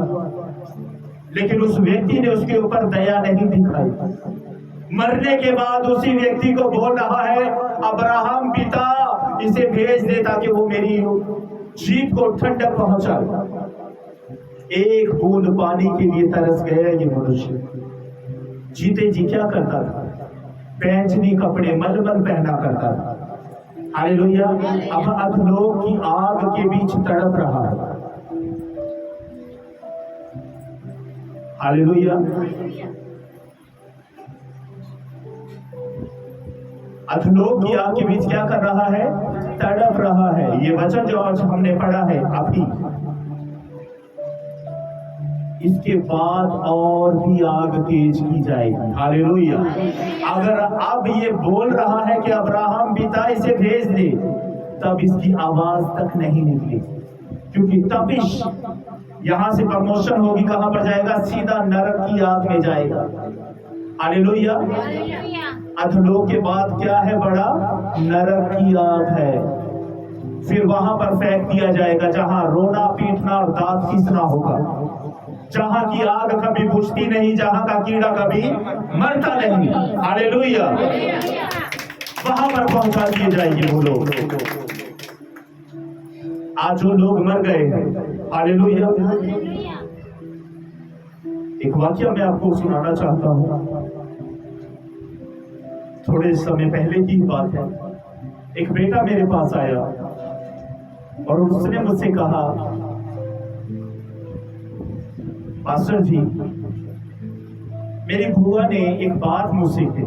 लेकिन उस व्यक्ति ने उसके ऊपर दया नहीं दिखाई। मरने के बाद उसी व्यक्ति को बोल रहा है, अब्राहम पिता, इसे भेज दे ताकि वो मेरी जीभ को ठंडक पहुंचाए। एक बूंद पानी के लिए तरस गया ये मनुष्य। जीते जी क्या करता था? पैंचनी कपड़े मलमल पहना करता था। हालेलुया। अब अधलोक की आग के बीच तड़प रहा है। हालेलुया। अधलोक की आग के बीच क्या कर रहा है? तड़प रहा है। ये वचन जो आज हमने पढ़ा है अभी, इसके बाद और भी आग तेज की जाएगी। हालेलुया। अगर अब ये बोल रहा है कि अब्राहम पिता इसे भेज दे, तब इसकी आवाज तक नहीं निकली, क्योंकि तपिश यहां से प्रमोशन होगी, कहां पर जाएगा? सीधा नरक की आग में जाएगा। हालेलुया। अधलोक के बाद क्या है? बड़ा नरक की आग है। फिर वहां पर फेंक दिया जाएगा जहां रोना पीटना और दांत पीसना होगा, जहां की आग कभी बुझती नहीं, जहां का कीड़ा कभी मरता नहीं। हालेलुया। वहां पर पहुंचा दिए जाएंगे वो लोग। आज जो लोग मर गए हैं, हालेलुया। एक वाक्य मैं आपको सुनाना चाहता हूं। थोड़े समय पहले की बात है। एक बेटा मेरे पास आया और उसने मुझसे कहा, पास्टर जी, मेरी बुआ ने एक बात मुझसे कही।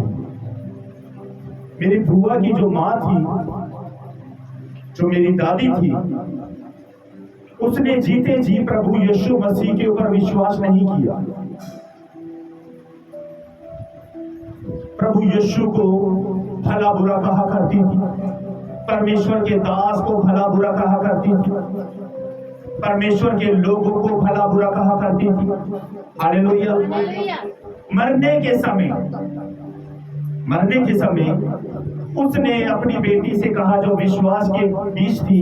मेरी बुआ की जो माँ थी, जो मेरी दादी थी, उसने जीते जी प्रभु यीशु मसीह के ऊपर विश्वास नहीं किया। प्रभु यीशु को भला बुरा कहा करती थी, परमेश्वर के दास को भला बुरा कहा करती थी, परमेश्वर के लोगों को भला बुरा कहा करती थी। हालेलुया। मरने के समय उसने अपनी बेटी से कहा, जो विश्वास के बीच थी,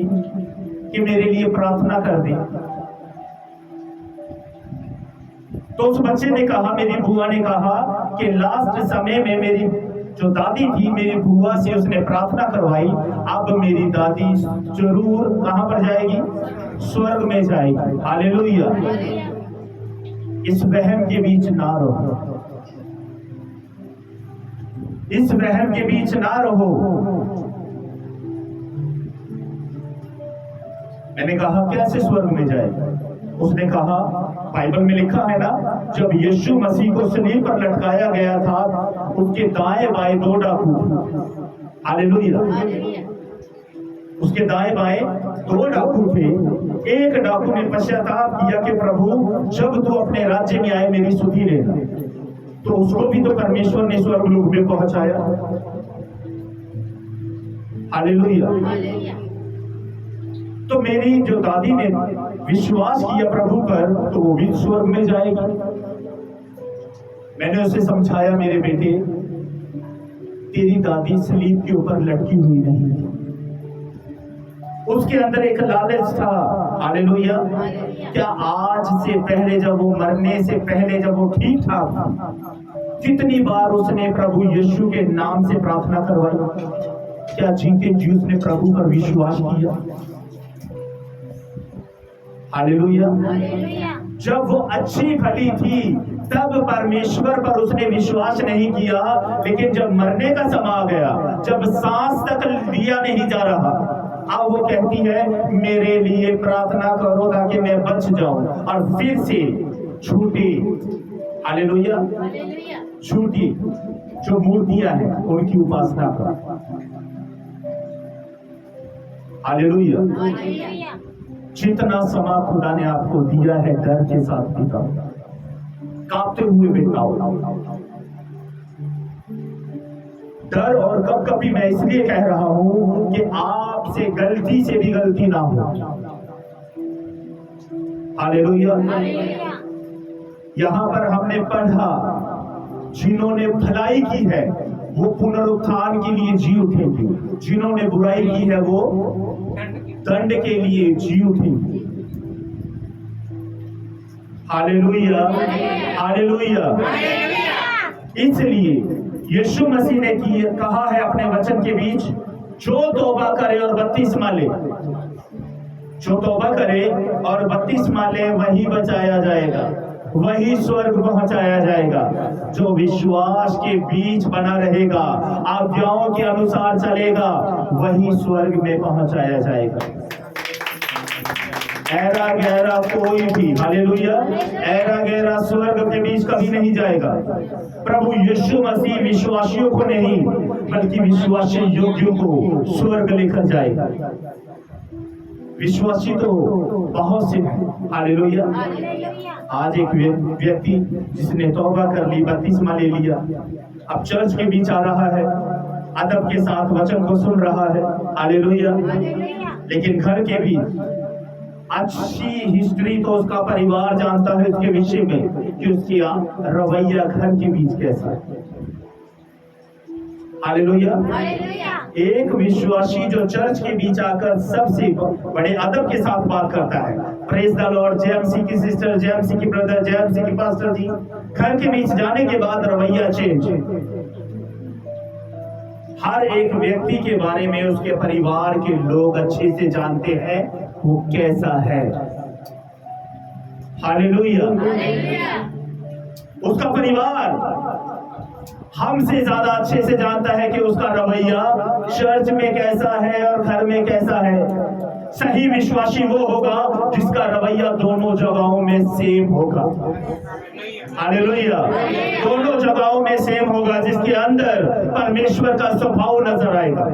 कि मेरे लिए प्रार्थना कर दे। तो उस बच्चे ने कहा, मेरी बुआ ने कहा कि लास्ट समय में मेरी जो दादी थी, मेरी बुआ से उसने प्रार्थना करवाई, अब मेरी दादी जरूर कहां पर जाएगी? स्वर्ग में जाएगी। हालेलुया। इस वहम के बीच ना रहो। इस वहम के बीच ना रहो। मैंने कहा कैसे स्वर्ग में जाएगा? उसने कहा बाइबल में लिखा है ना, जब यीशु मसीह को सलीब पर लटकाया गया था, उसके दाएं बाएं दो डाकू, हालेलुया, उसके दाएं बाएं दो डाकू थे। एक डाकू ने पश्चाताप किया कि प्रभु जब तू अपने राज्य में आए मेरी सुधि लेना, तो उसको भी तो परमेश्वर ने स्वर्गलोक में पहुंचाया। हालेलुया। तो मेरी जो दादी ने विश्वास किया प्रभु पर, तो वो भी स्वर्ग में जाएगी। मैंने उसे समझाया, मेरे बेटे तेरी दादी सलीब के ऊपर लटकी हुई नहीं थी, उसके अंदर एक लालच था। हालेलुया। क्या आज से पहले, जब वो मरने से पहले, जब वो ठीक ठाक था, कितनी बार उसने प्रभु यीशु के नाम से प्रार्थना करवाई? क्या जीते जी उसने प्रभु पर विश्वास किया? हालेलुया। जब वो अच्छी भली थी तब परमेश्वर पर उसने विश्वास नहीं किया, लेकिन जब मरने का समय आ गया, जब सांस तक लिया नहीं जा रहा, अब वो कहती है मेरे लिए प्रार्थना करो ताकि मैं बच जाऊं। और फिर से झूठी, हालेलुया, झूठी जो मूर्तियां हैं उनकी उपासना कर। हालेलुया। जितना समय खुदा ने आपको दिया है डर के साथ बिताओ, कांपते हुए बिताओ। डर और कभी मैं इसलिए कह रहा हूं कि आपसे गलती से भी गलती ना हो। हालेलुया। यहां पर हमने पढ़ा, जिन्होंने भलाई की है वो पुनरुत्थान के लिए जी उठेंगे, जिन्होंने बुराई की है वो दंड के लिए जी उठेंगे। Hallelujah, hallelujah. इसलिए यीशु मसीह ने कहा है अपने वचन के बीच, जो तौबा करे और बपतिस्मा ले, जो तौबा करे और बपतिस्मा ले वही बचाया जाएगा, वही स्वर्ग पहुंचाया जाएगा। जो विश्वास के बीच बना रहेगा, आज्ञाओं के अनुसार चलेगा, वही स्वर्ग में पहुंचाया जाएगा। ऐरा गहरा कोई भी, हालेलुया, ऐरा गहरा स्वर्ग के बीच कभी नहीं जाएगा। प्रभु यीशु मसीह विश्वासियों को नहीं बल्कि विश्वासी योग्यों को स्वर्ग लेकर जाएगा। विश्वासी तो बहुत से हैं, हालेलुया। आज एक व्यक्ति जिसने तौबा कर ली, बपतिस्मा ले लिया, अब चर्च के बीच आ रहा है, अदब के साथ वचन को सुन रहा है, हालेलुया, लेकिन घर के बीच अच्छी हिस्ट्री तो उसका परिवार जानता है उसके विषय में कि उसकी रवैया घर के बीच कैसा है। हालेलुया। एक विश्वासी जो चर्च के बीच आकर सबसे बड़े अदब के साथ बात करता है, प्रेज द लॉर्ड, जेएमसी की सिस्टर, जेएमसी की ब्रदर, जेएमसी की पास्टर जी, घर के बीच जाने के बाद रवैया चेंज। हर एक व्यक्ति के बारे में उसके परिवार के लोग अच्छे से जानते हैं वो कैसा है। हालेलुया। उसका परिवार हमसे ज्यादा अच्छे से जानता है कि उसका रवैया चर्च में कैसा है और घर में कैसा है। सही विश्वासी वो होगा जिसका रवैया दोनों जगहों में सेम होगा। हालेलुया। दोनों जगहों में सेम होगा, जिसके अंदर परमेश्वर का स्वभाव नजर आएगा,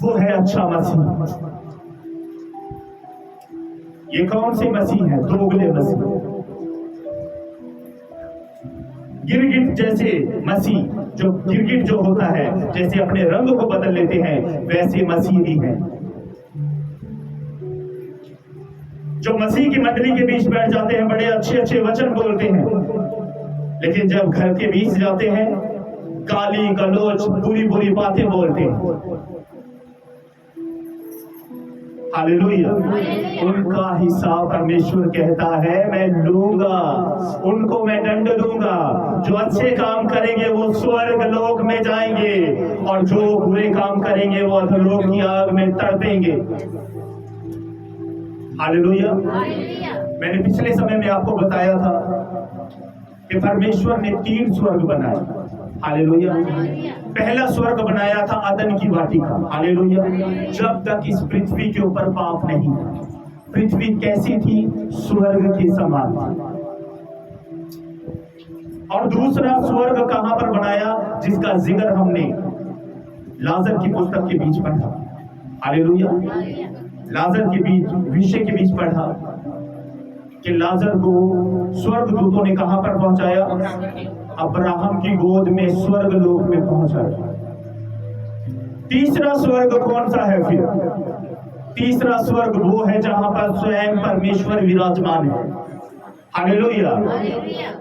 वो है अच्छा मसीह। ये कौन सी मसीह है? दोगले मसीह, गिरगिट जैसे मसीह। जो गिरगिट जो होता है, जैसे अपने रंग को बदल लेते हैं, वैसे मसीह भी है। जो मसीह की मंडली के बीच बैठ जाते हैं, बड़े अच्छे अच्छे वचन बोलते हैं, लेकिन जब घर के बीच जाते हैं गाली गलौज बुरी बुरी बातें बोलते हैं। हालेलुया। उनका हिसाब परमेश्वर कहता है मैं लूंगा, उनको मैं दंड दूंगा। जो अच्छे काम करेंगे वो स्वर्ग लोक में जाएंगे, और जो बुरे काम करेंगे वो अधोलोक की आग में तड़पेंगे। हालेलुया। मैंने पिछले समय में आपको बताया था कि परमेश्वर ने 3 स्वर्ग बनाए। हालेलुया। पहला स्वर्ग बनाया था अदन की वाटिका, हालेलुया। जब तक इस पृथ्वी के ऊपर पाप नहीं था, पृथ्वी कैसी थी? स्वर्ग के समान थी। और दूसरा स्वर्ग कहां पर बनाया, जिसका जिक्र हमने लाजर की पुस्तक के बीच पढ़ा, हालेलुया। लाजर के बीच विषय के बीच पढ़ा कि लाजर को स्वर्गदूतों ने कहां पर पहुंचाया? अब्राहम की गोद में, स्वर्ग लोक में पहुंचाया। तीसरा स्वर्ग कौन सा है फिर? तीसरा स्वर्ग वो है जहां पर स्वयं परमेश्वर विराजमान है, हालेलुया।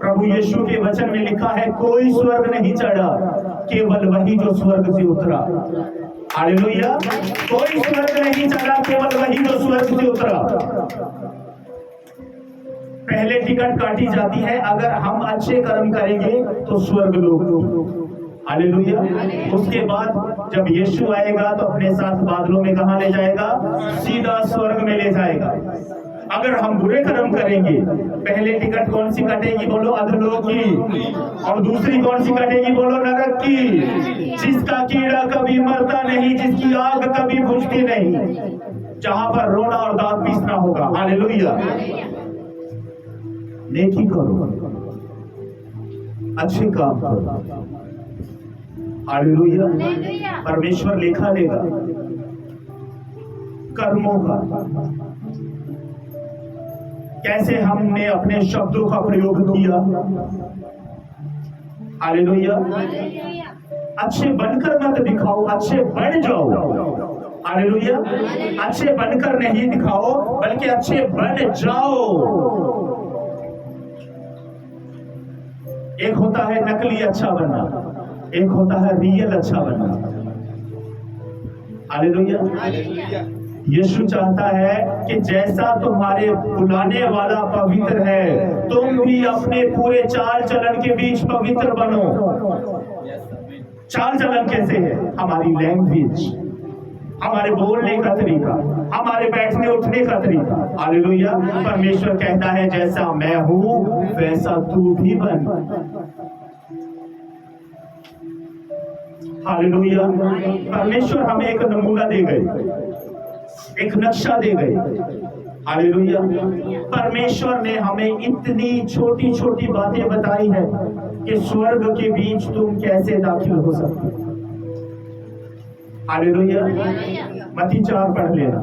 प्रभु यीशु के वचन में लिखा है, कोई स्वर्ग नहीं चढ़ा, केवल वही जो स्वर्ग से उतरा, हालेलुया। कोई स्वर्ग नहीं चढ़ा, केवल वही जो स्वर्ग से उतरा। पहले टिकट काटी जाती है, अगर हम अच्छे कर्म करेंगे तो स्वर्ग लोक, हालेलुया। उसके बाद जब यीशु आएगा तो अपने साथ बादलों में कहां ले जाएगा? सीधा स्वर्ग में ले जाएगा। अगर हम बुरे कर्म करेंगे, पहले टिकट कौन सी कटेगी? बोलो अधोलोक की। और दूसरी कौन सी कटेगी? बोलो नरक की, जिसका कीड़ा कभी मरता नहीं, जिसकी आग कभी बुझती नहीं, जहां पर रोना और दांत पीसना होगा, हालेलुया। नेकी करो, अच्छे काम करो, हालेलुया। परमेश्वर लेखा लेगा कर्मों का। कैसे हमने अपने शब्दों का प्रयोग किया, हालेलुया। अच्छे बनकर मत दिखाओ, अच्छे बन जाओ, हालेलुया। अच्छे बनकर नहीं दिखाओ, बल्कि अच्छे बन जाओ। एक होता है नकली अच्छा बनना, एक होता है रियल अच्छा बनना, हालेलुया। यीशु चाहता है कि जैसा तुम्हारे बुलाने वाला पवित्र है, तुम भी अपने पूरे चाल चलन के बीच पवित्र बनो। चाल चलन कैसे है? हमारी लैंग्वेज, हमारे बोलने का तरीका, हमारे बैठने उठने का तरीका, हालेलुया। परमेश्वर कहता है जैसा मैं हूं वैसा तू भी बन, हालेलुया। परमेश्वर हमें एक नमूना दे गए, एक नक्शा दे गए, हालेलुया। परमेश्वर ने हमें इतनी छोटी छोटी बातें बताई है कि स्वर्ग के बीच तुम कैसे दाखिल हो सकते, हालेलुया। मत्ती 4 पढ़ लेना,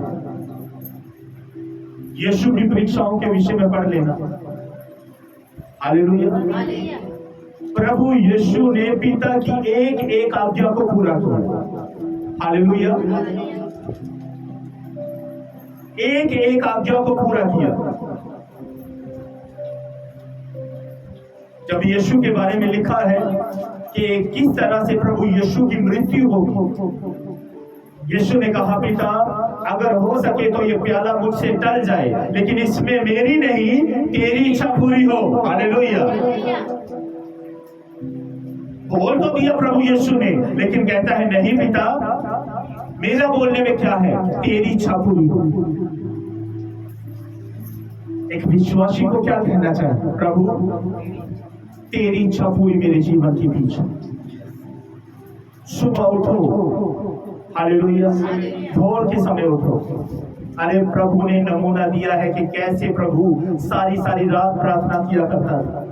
यीशु की परीक्षाओं के विषय में पढ़ लेना, हालेलुया। प्रभु यीशु ने पिता की एक एक आज्ञा को पूरा किया, हालेलुया। एक एक आज्ञा को पूरा किया। जब यीशु के बारे में लिखा है कि किस तरह से प्रभु यीशु की मृत्यु होगी, यीशु ने कहा, पिता अगर हो सके तो ये प्याला मुझसे टल जाए, लेकिन इसमें मेरी नहीं तेरी इच्छा पूरी हो, हालेलुया। बोल तो दिया प्रभु यीशु ने, लेकिन कहता है नहीं पिता, मेरा बोलने में क्या है, तेरी इच्छा पूरी हो। एक विश्वासी को क्या कहना चाहे? प्रभु तेरी इच्छा पूरी मेरे जीवन के पीछे। सुबह उठो, हालेलुया। भोर के समय उठो। अरे प्रभु ने नमूना दिया है कि कैसे प्रभु सारी सारी रात प्रार्थना किया करता था।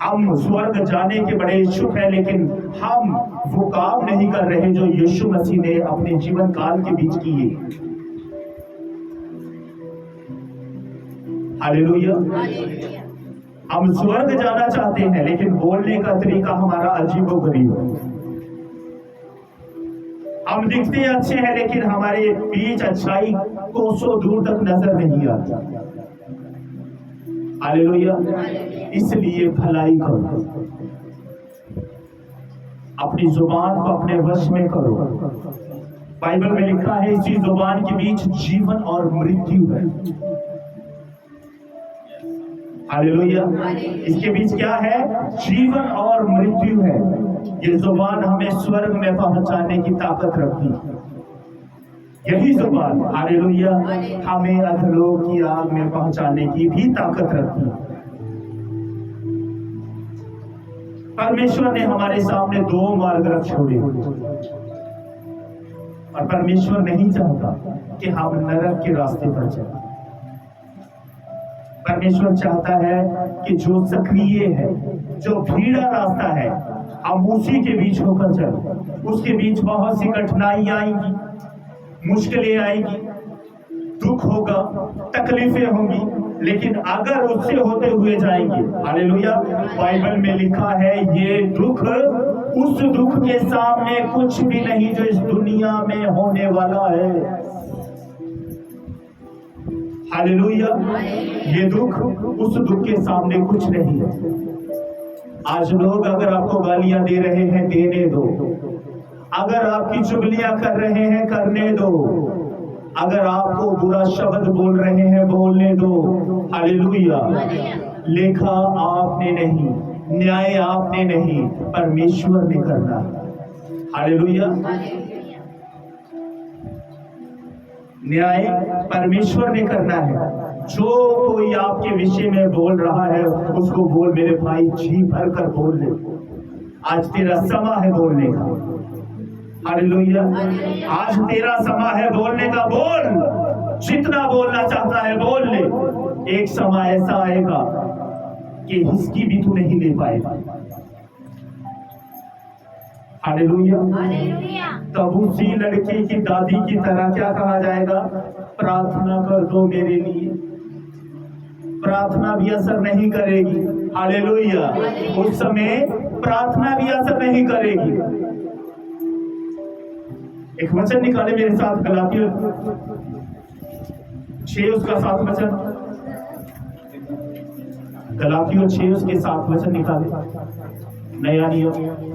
हम स्वर्ग जाने के बड़े इच्छुक हैं, लेकिन हम वो काम नहीं कर रहे जो यीशु मसीह ने अपने जीवन काल के बीच किए, हालेलुया। हम स्वर्ग जाना चाहते हैं, लेकिन बोलने का तरीका हमारा अजीबोगरीब है। हम दिखते अच्छे हैं, लेकिन हमारे बीच अच्छाई कोसों दूर तक नजर नहीं आती, हालेलुया। इसलिए भलाई करो, अपनी जुबान को अपने वश में करो। बाइबल में लिखा है इसी जुबान के बीच जीवन और मृत्यु है, हालेलुया। इसके बीच क्या है? जीवन और मृत्यु है। ये जुबान हमें स्वर्ग में पहुंचाने की ताकत रखती है। यही जुबान, हालेलुया, हमें अधोलोक की आग में पहुंचाने की भी ताकत रखती है। परमेश्वर ने हमारे सामने दो मार्ग रख छोड़े और परमेश्वर नहीं चाहता कि हम नरक के रास्ते पर चलें। परमेश्वर चाहता है कि जो सक्रिय है, जो भीड़ा रास्ता है, हम उसी के बीच होकर चलें। उसके बीच बहुत सी कठिनाइयां आएंगी, मुश्किलें आएगी, दुख होगा, तकलीफें होंगी, लेकिन अगर उससे होते हुए जाएंगे, हालेलुया, बाइबल में लिखा है ये दुख उस दुख के सामने कुछ भी नहीं जो इस दुनिया में होने वाला है। हालेलुया, ये दुख उस दुख के सामने कुछ नहीं है। आज लोग अगर आपको गालियां दे रहे हैं, देने दो। अगर आपकी चुगलियां कर रहे हैं, करने दो। अगर आपको बुरा शब्द बोल रहे हैं, बोलने दो। हालेलुया, लेखा आपने नहीं, न्याय आपने नहीं, परमेश्वर ने करना। हालेलुया, न्याय परमेश्वर ने करना है। जो कोई आपके विषय में बोल रहा है उसको बोल, मेरे भाई, जी भर कर बोल ले। आज तेरा समय है बोलने का। हालेलुया, आज तेरा समय है बोलने का। बोल, जितना बोलना चाहता है बोल ले। एक समय ऐसा आएगा कि हिस्की भी तू नहीं ले पाएगा। हालेलुया, तब उसी लड़के की दादी की तरह क्या कहा जाएगा? प्रार्थना कर दो मेरे लिए। प्रार्थना भी असर नहीं करेगी। हालेलुया, उस समय प्रार्थना भी असर नहीं करेगी। एक वचन निकाले मेरे साथ, गलातियों 6 उसका 7 वचन। गलातियों 6 उसके 7 वचन निकाले, नया नियम।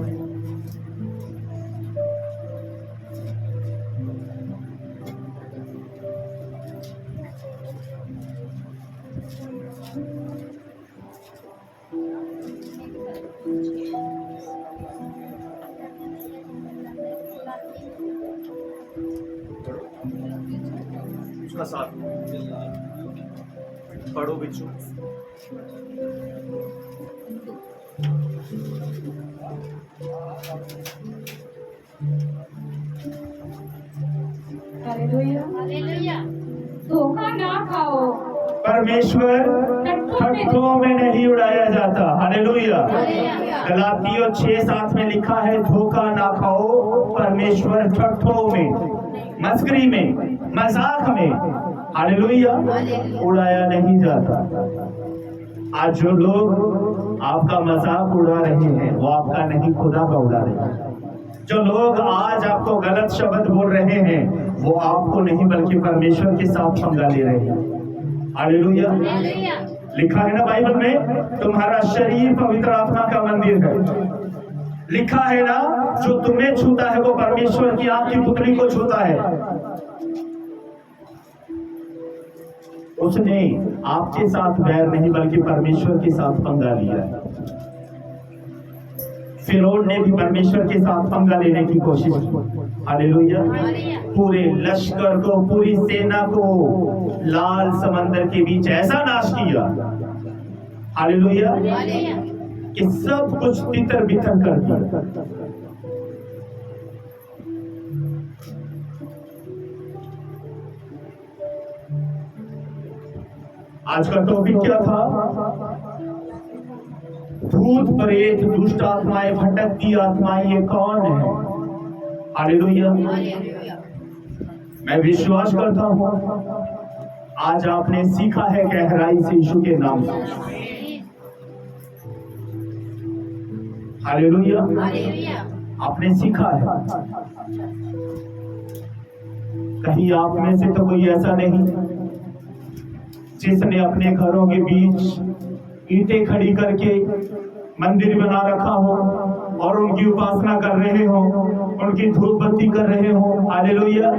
उसका साथ पढ़ो बिच्छू। हालेलुया, धोखा ना खाओ। परमेश्वर ठट्ठों में नहीं उड़ाया जाता। हालेलुया, गलातियों 6:7 में लिखा है, धोखा ना खाओ, परमेश्वर ठट्ठों में, मस्करी में, मजाक में, हालेलुया, उड़ाया नहीं जाता। आज जो लोग आपका मजाक उड़ा रहे हैं वो आपका नहीं, खुदा का उड़ा रहे हैं। जो लोग आज आपको गलत शब्द बोल रहे हैं वो आपको नहीं बल्कि परमेश्वर के साथ पंगा ले रहे हैं। हालेलुया, लिखा है ना बाइबल में, तुम्हारा शरीर पवित्र आत्मा का मंदिर है। लिखा है ना, जो तुम्हें छूता है वो परमेश्वर की आंख की पुतली को छूता है। उसने आपके साथ बैर नहीं बल्कि परमेश्वर के साथ पंगा लिया है। फिरौन ने भी परमेश्वर के साथ पंगा लेने की कोशिश की। हालेलुया, पूरे लश्कर को, पूरी सेना को लाल समंदर के बीच ऐसा नाश किया, हालेलुया, कि सब कुछ तितर बितर कर दिया। आज का टॉपिक क्या था? भूत प्रेत, दुष्ट आत्माएं, भटकती आत्माएं, ये कौन है? हालेलुया, मैं विश्वास करता हूं आज आपने सीखा है गहराई से यीशु के नाम से। हालेलुया, आपने सीखा है। कहीं आप में से तो कोई ऐसा नहीं जिसने अपने घरों के बीच ईंटें खड़ी करके मंदिर बना रखा हो और उनकी उपासना कर रहे हो, उनकी धूप बत्ती कर रहे हो। हालेलुया,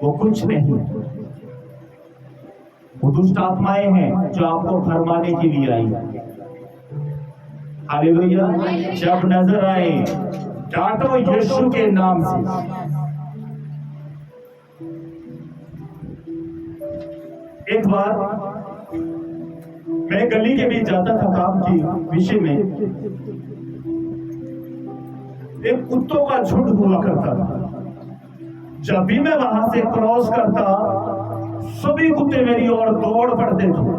वो कुछ नहीं, वो दुष्ट आत्माएं हैं जो आपको भरमाने के लिए आई। हालेलुया, जब नजर आए डांटो यीशु के नाम से। एक बार मैं मैं गली के बीच जाता था काम की विषय में, एक कुत्तों का झुंड हुआ करता था। जब भी मैं वहां से क्रॉस करता, सभी कुत्ते मेरी ओर दौड़ पड़ते थे।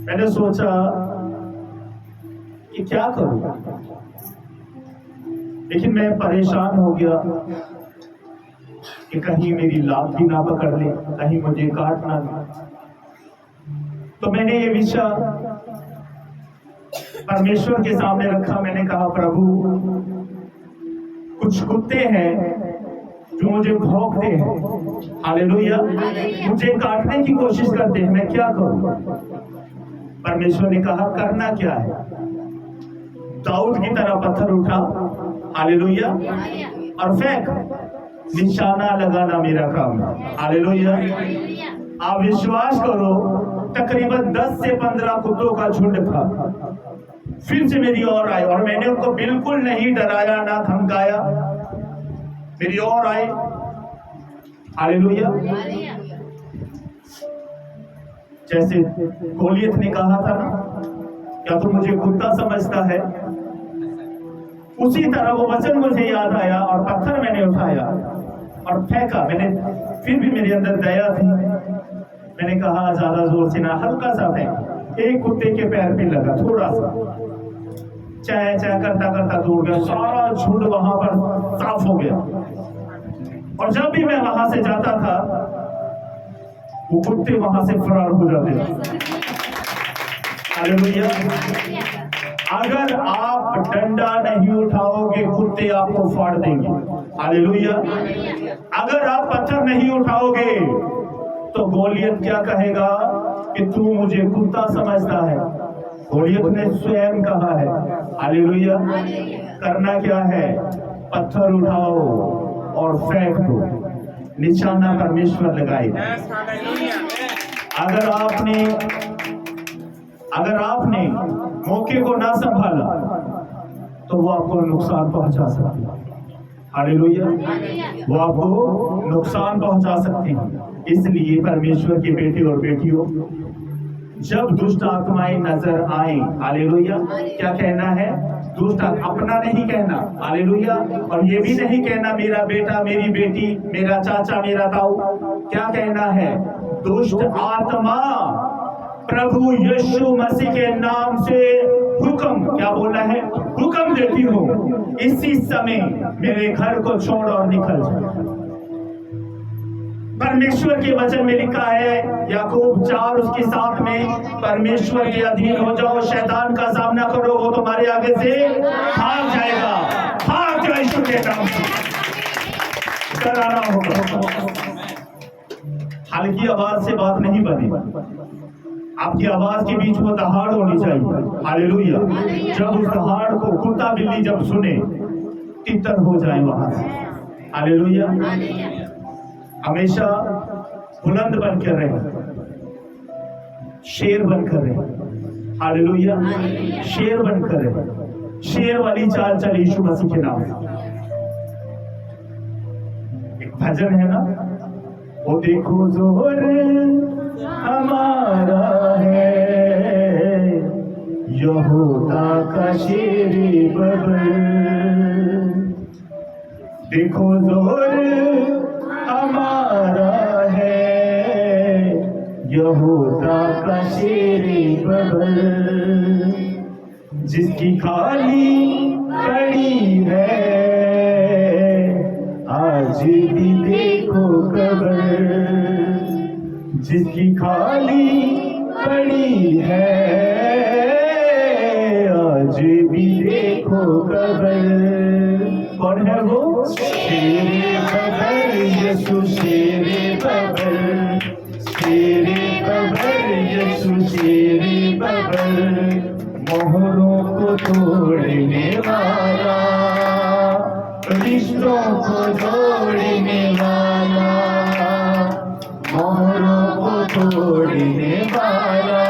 मैंने सोचा कि क्या करूं, लेकिन मैं परेशान हो गया कि कहीं मेरी लात भी ना पकड़ ले, कहीं मुझे काट ना ले। तो मैंने ये विषय परमेश्वर के सामने रखा। मैंने कहा, प्रभु, कुछ कुत्ते हैं जो मुझे भौंकते हैं, हालेलुया, मुझे काटने की कोशिश करते हैं, मैं क्या करूं? परमेश्वर ने कहा, करना क्या है? दाऊद की तरह पत्थर उठा, हालेलुया, और फेंक। निशाना लगाना मेरा काम है, हालेलुया। आप विश्वास करो, तकरीबन 10 से 15 कुत्तों का झुंड था। फिर से मेरी ओर आए और मैंने उनको बिल्कुल नहीं डराया ना धमकाया, मेरी ओर आए, हालेलुया। जैसे गोलियत ने कहा था ना, क्या तू मुझे कुत्ता समझता है? उसी तरह वो वचन मुझे याद आया और पत्थर मैंने उठाया और फेंका। मैंने फिर भी मेरे अंदर दया थी, मैंने कहा ज्यादा जोर से ना, हल्का सा फेंक। एक कुत्ते के पैर पे लगा, थोड़ा सा, चाय चाय करता करता दौड़ गया। सारा झुंड वहां पर साफ हो गया। और जब भी मैं वहां से जाता था, वो कुत्ते वहां से फरार हो जाते थे, हालेलुया। अगर आप डंडा नहीं उठाओगे, कुत्ते आपको फाड़ देंगे, हालेलुया। अगर आप पत्थर नहीं उठाओगे तो गोलियत क्या कहेगा कि तू मुझे कुत्ता समझता है। गोलियत ने स्वयं कहा है, हालेलुया। करना क्या है? पत्थर उठाओ और फेंक दो, निशाना परमेश्वर लगाएगा। अगर आपने मौके को ना संभाला तो वो आपको नुकसान पहुंचा सकती है, हालेलुया। वो आपको नुकसान पहुंचा सकते हैं। इसलिए परमेश्वर के बेटे और बेटियों, जब दुष्ट आत्माएं नजर आए, हालेलुया, क्या कहना है? दुष्ट अपना नहीं कहना, हालेलुया। और ये भी नहीं कहना मेरा बेटा, मेरी बेटी, मेरा चाचा, मेरा ताऊ। क्या कहना है? दुष्ट आत्मा प्रभु यीशु मसीह के नाम से हुक्म, क्या बोला है? हुक्म देती हूँ, इसी समय मेरे घर को छोड़ और निकल जाए। परमेश्वर के वचन में लिखा है, याकूब 4 उसके 7 में, परमेश्वर के अधीन हो जाओ, शैतान का सामना करो, वो तुम्हारे आगे से भाग जाएगा। भाग जाओ यीशु के नाम से। डराना होगा। हल्की आवाज से बात नहीं बनी, आपकी आवाज के बीच वो दहाड़ होनी चाहिए, हालेलुया। जब उस दहाड़ को कुत्ता बिल्ली जब सुने, तितर हो जाए वहां से, हालेलुया। हमेशा बुलंद बनकर रहे, शेर बनकर रहे, हालेलुया। शेर बनकर रहे, शेर वाली चाल चल यीशु मसीह के नाम से। एक भजन है ना, वो देखो जोर हमारा है, यहूदा का शेरी बबल। देखो जोर हमारा है, यहूदा का शेरी बबल। जिसकी खाली पड़ी है, आज भी देखो कब्र। जिसकी खाली पड़ी है, आज भी देखो कब्र। कौन है वो? शेरे बबर यीशु, शेरे बबर, शेरे बबर यीशु, शेरे बबर। मोहरों को तोड़ने वाला, रिश्तों को जोड़ने वाला, मोहरों को तोड़ने वाला,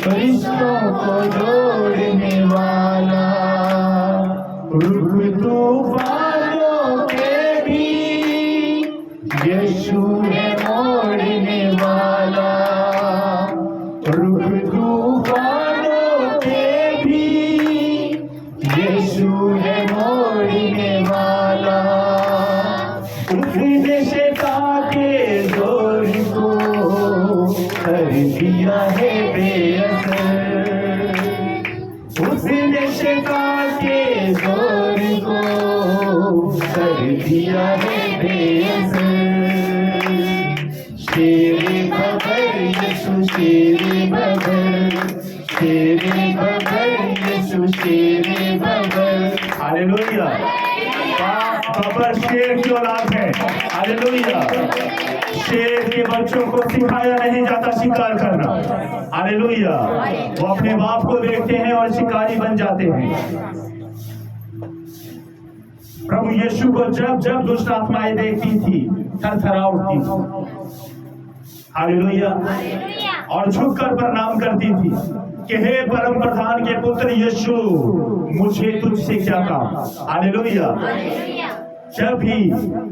रिश्तों को जोड़ने वाला। रुख तूफानों के भी यीशु है मोड़ने वाला, उसने शैतान के जोर को कर दिया है बेअसर, उसने शैतान के जोर को कर दिया है बेअसर। शेरे बगर यीशु शेरे बगर, शेरे बगर यीशु शेरे बगर। हालेलुया। बबर शेर की औलाद है। हालेलुया। शेर के बच्चों को सिखाया नहीं जाता शिकार करना। हालेलुया। वो अपने बाप को देखते हैं और शिकारी बन जाते हैं। प्रभु यीशु को जब जब दुष्ट आत्माएं देखती थी थरथरा उठती थी। हालेलुया। और झुककर प्रणाम करती थी कि हे परम प्रधान के पुत्र यीशु, मुझे तुझसे क्या काम। हालेलुया। जब भी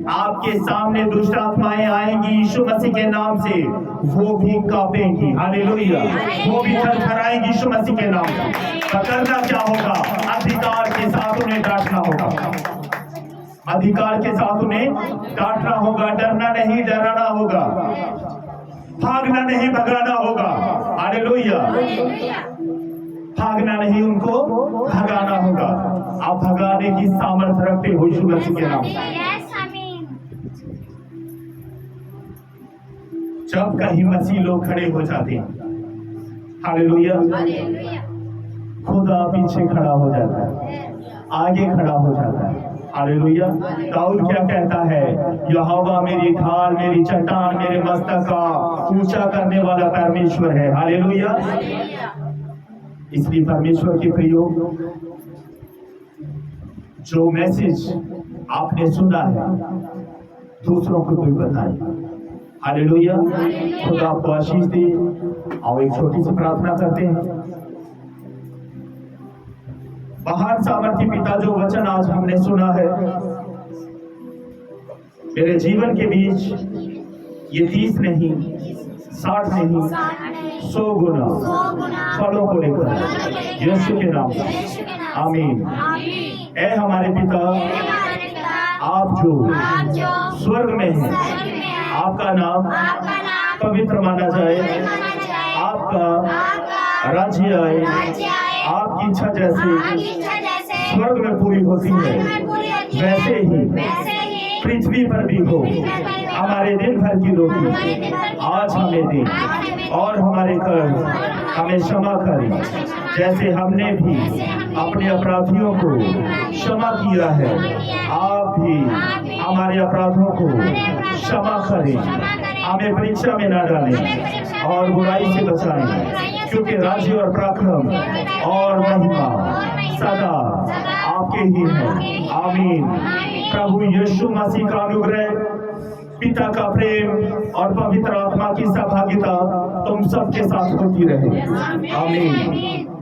आपके सामने दुष्ट आत्माएं आएंगी यीशु मसीह के नाम से, वो भी कांपेंगी। हालेलुया। वो भी थरथराएंगी यीशु मसीह के नाम से। करना क्या होगा? अधिकार के साथ उन्हें डांटना होगा। अधिकार के साथ उन्हें डांटना होगा। डरना नहीं, डराना होगा। भागना नहीं, भगाना होगा। हालेलुया। भागना नहीं, उनको भगाना होगा। आप भगाने की सामर्थ्य रखते हो यीशु मसीह के नाम। जब कहीं मसीह लोग खड़े हो जाते हैं, हालेलुया, खुदा पीछे खड़ा हो जाता है, आगे खड़ा हो जाता है। हालेलुया। दाऊद क्या कहता है? यहोवा मेरी ढाल, मेरी चट्टान, मेरे मस्तक का ऊंचा करने वाला परमेश्वर है। हालेलुया। इसलिए परमेश्वर के प्रियो, जो मैसेज आपने सुना है दूसरों को भी बताएं। हालेलुया। खुदा आपको आशीष दे। आओ एक छोटी सी प्रार्थना करते हैं। महान सामर्थी पिता, जो वचन आज हमने सुना है, मेरे जीवन के बीच ये 30 नहीं, 60 नहीं, 100 गुना फलों को लेकर यीशु के नाम से आमीन। ऐ हमारे पिता, आप जो स्वर्ग में हैं, आपका नाम पवित्र माना जाए, आपका राज्य आए, आपकी इच्छा जैसे स्वर्ग में पूरी होती है, वैसे ही पृथ्वी पर भी हो। हमारे दिन भर की रोटी आज हमें दे, और हमारे कर्ज हमें क्षमा करें, जैसे हमने भी अपने अपराधियों को क्षमा किया है। आप भी हमारे अपराधों को क्षमा करें, हमें परीक्षा में न डालें और बुराई से बचाएं, क्योंकि राज्य और पराक्रम और महिमा सदा आपके ही है। आमीन। प्रभु यीशु मसीह का अनुग्रह, पिता का प्रेम और पवित्र आत्मा की सहभागिता तुम सबके साथ होती रहे। आमीन।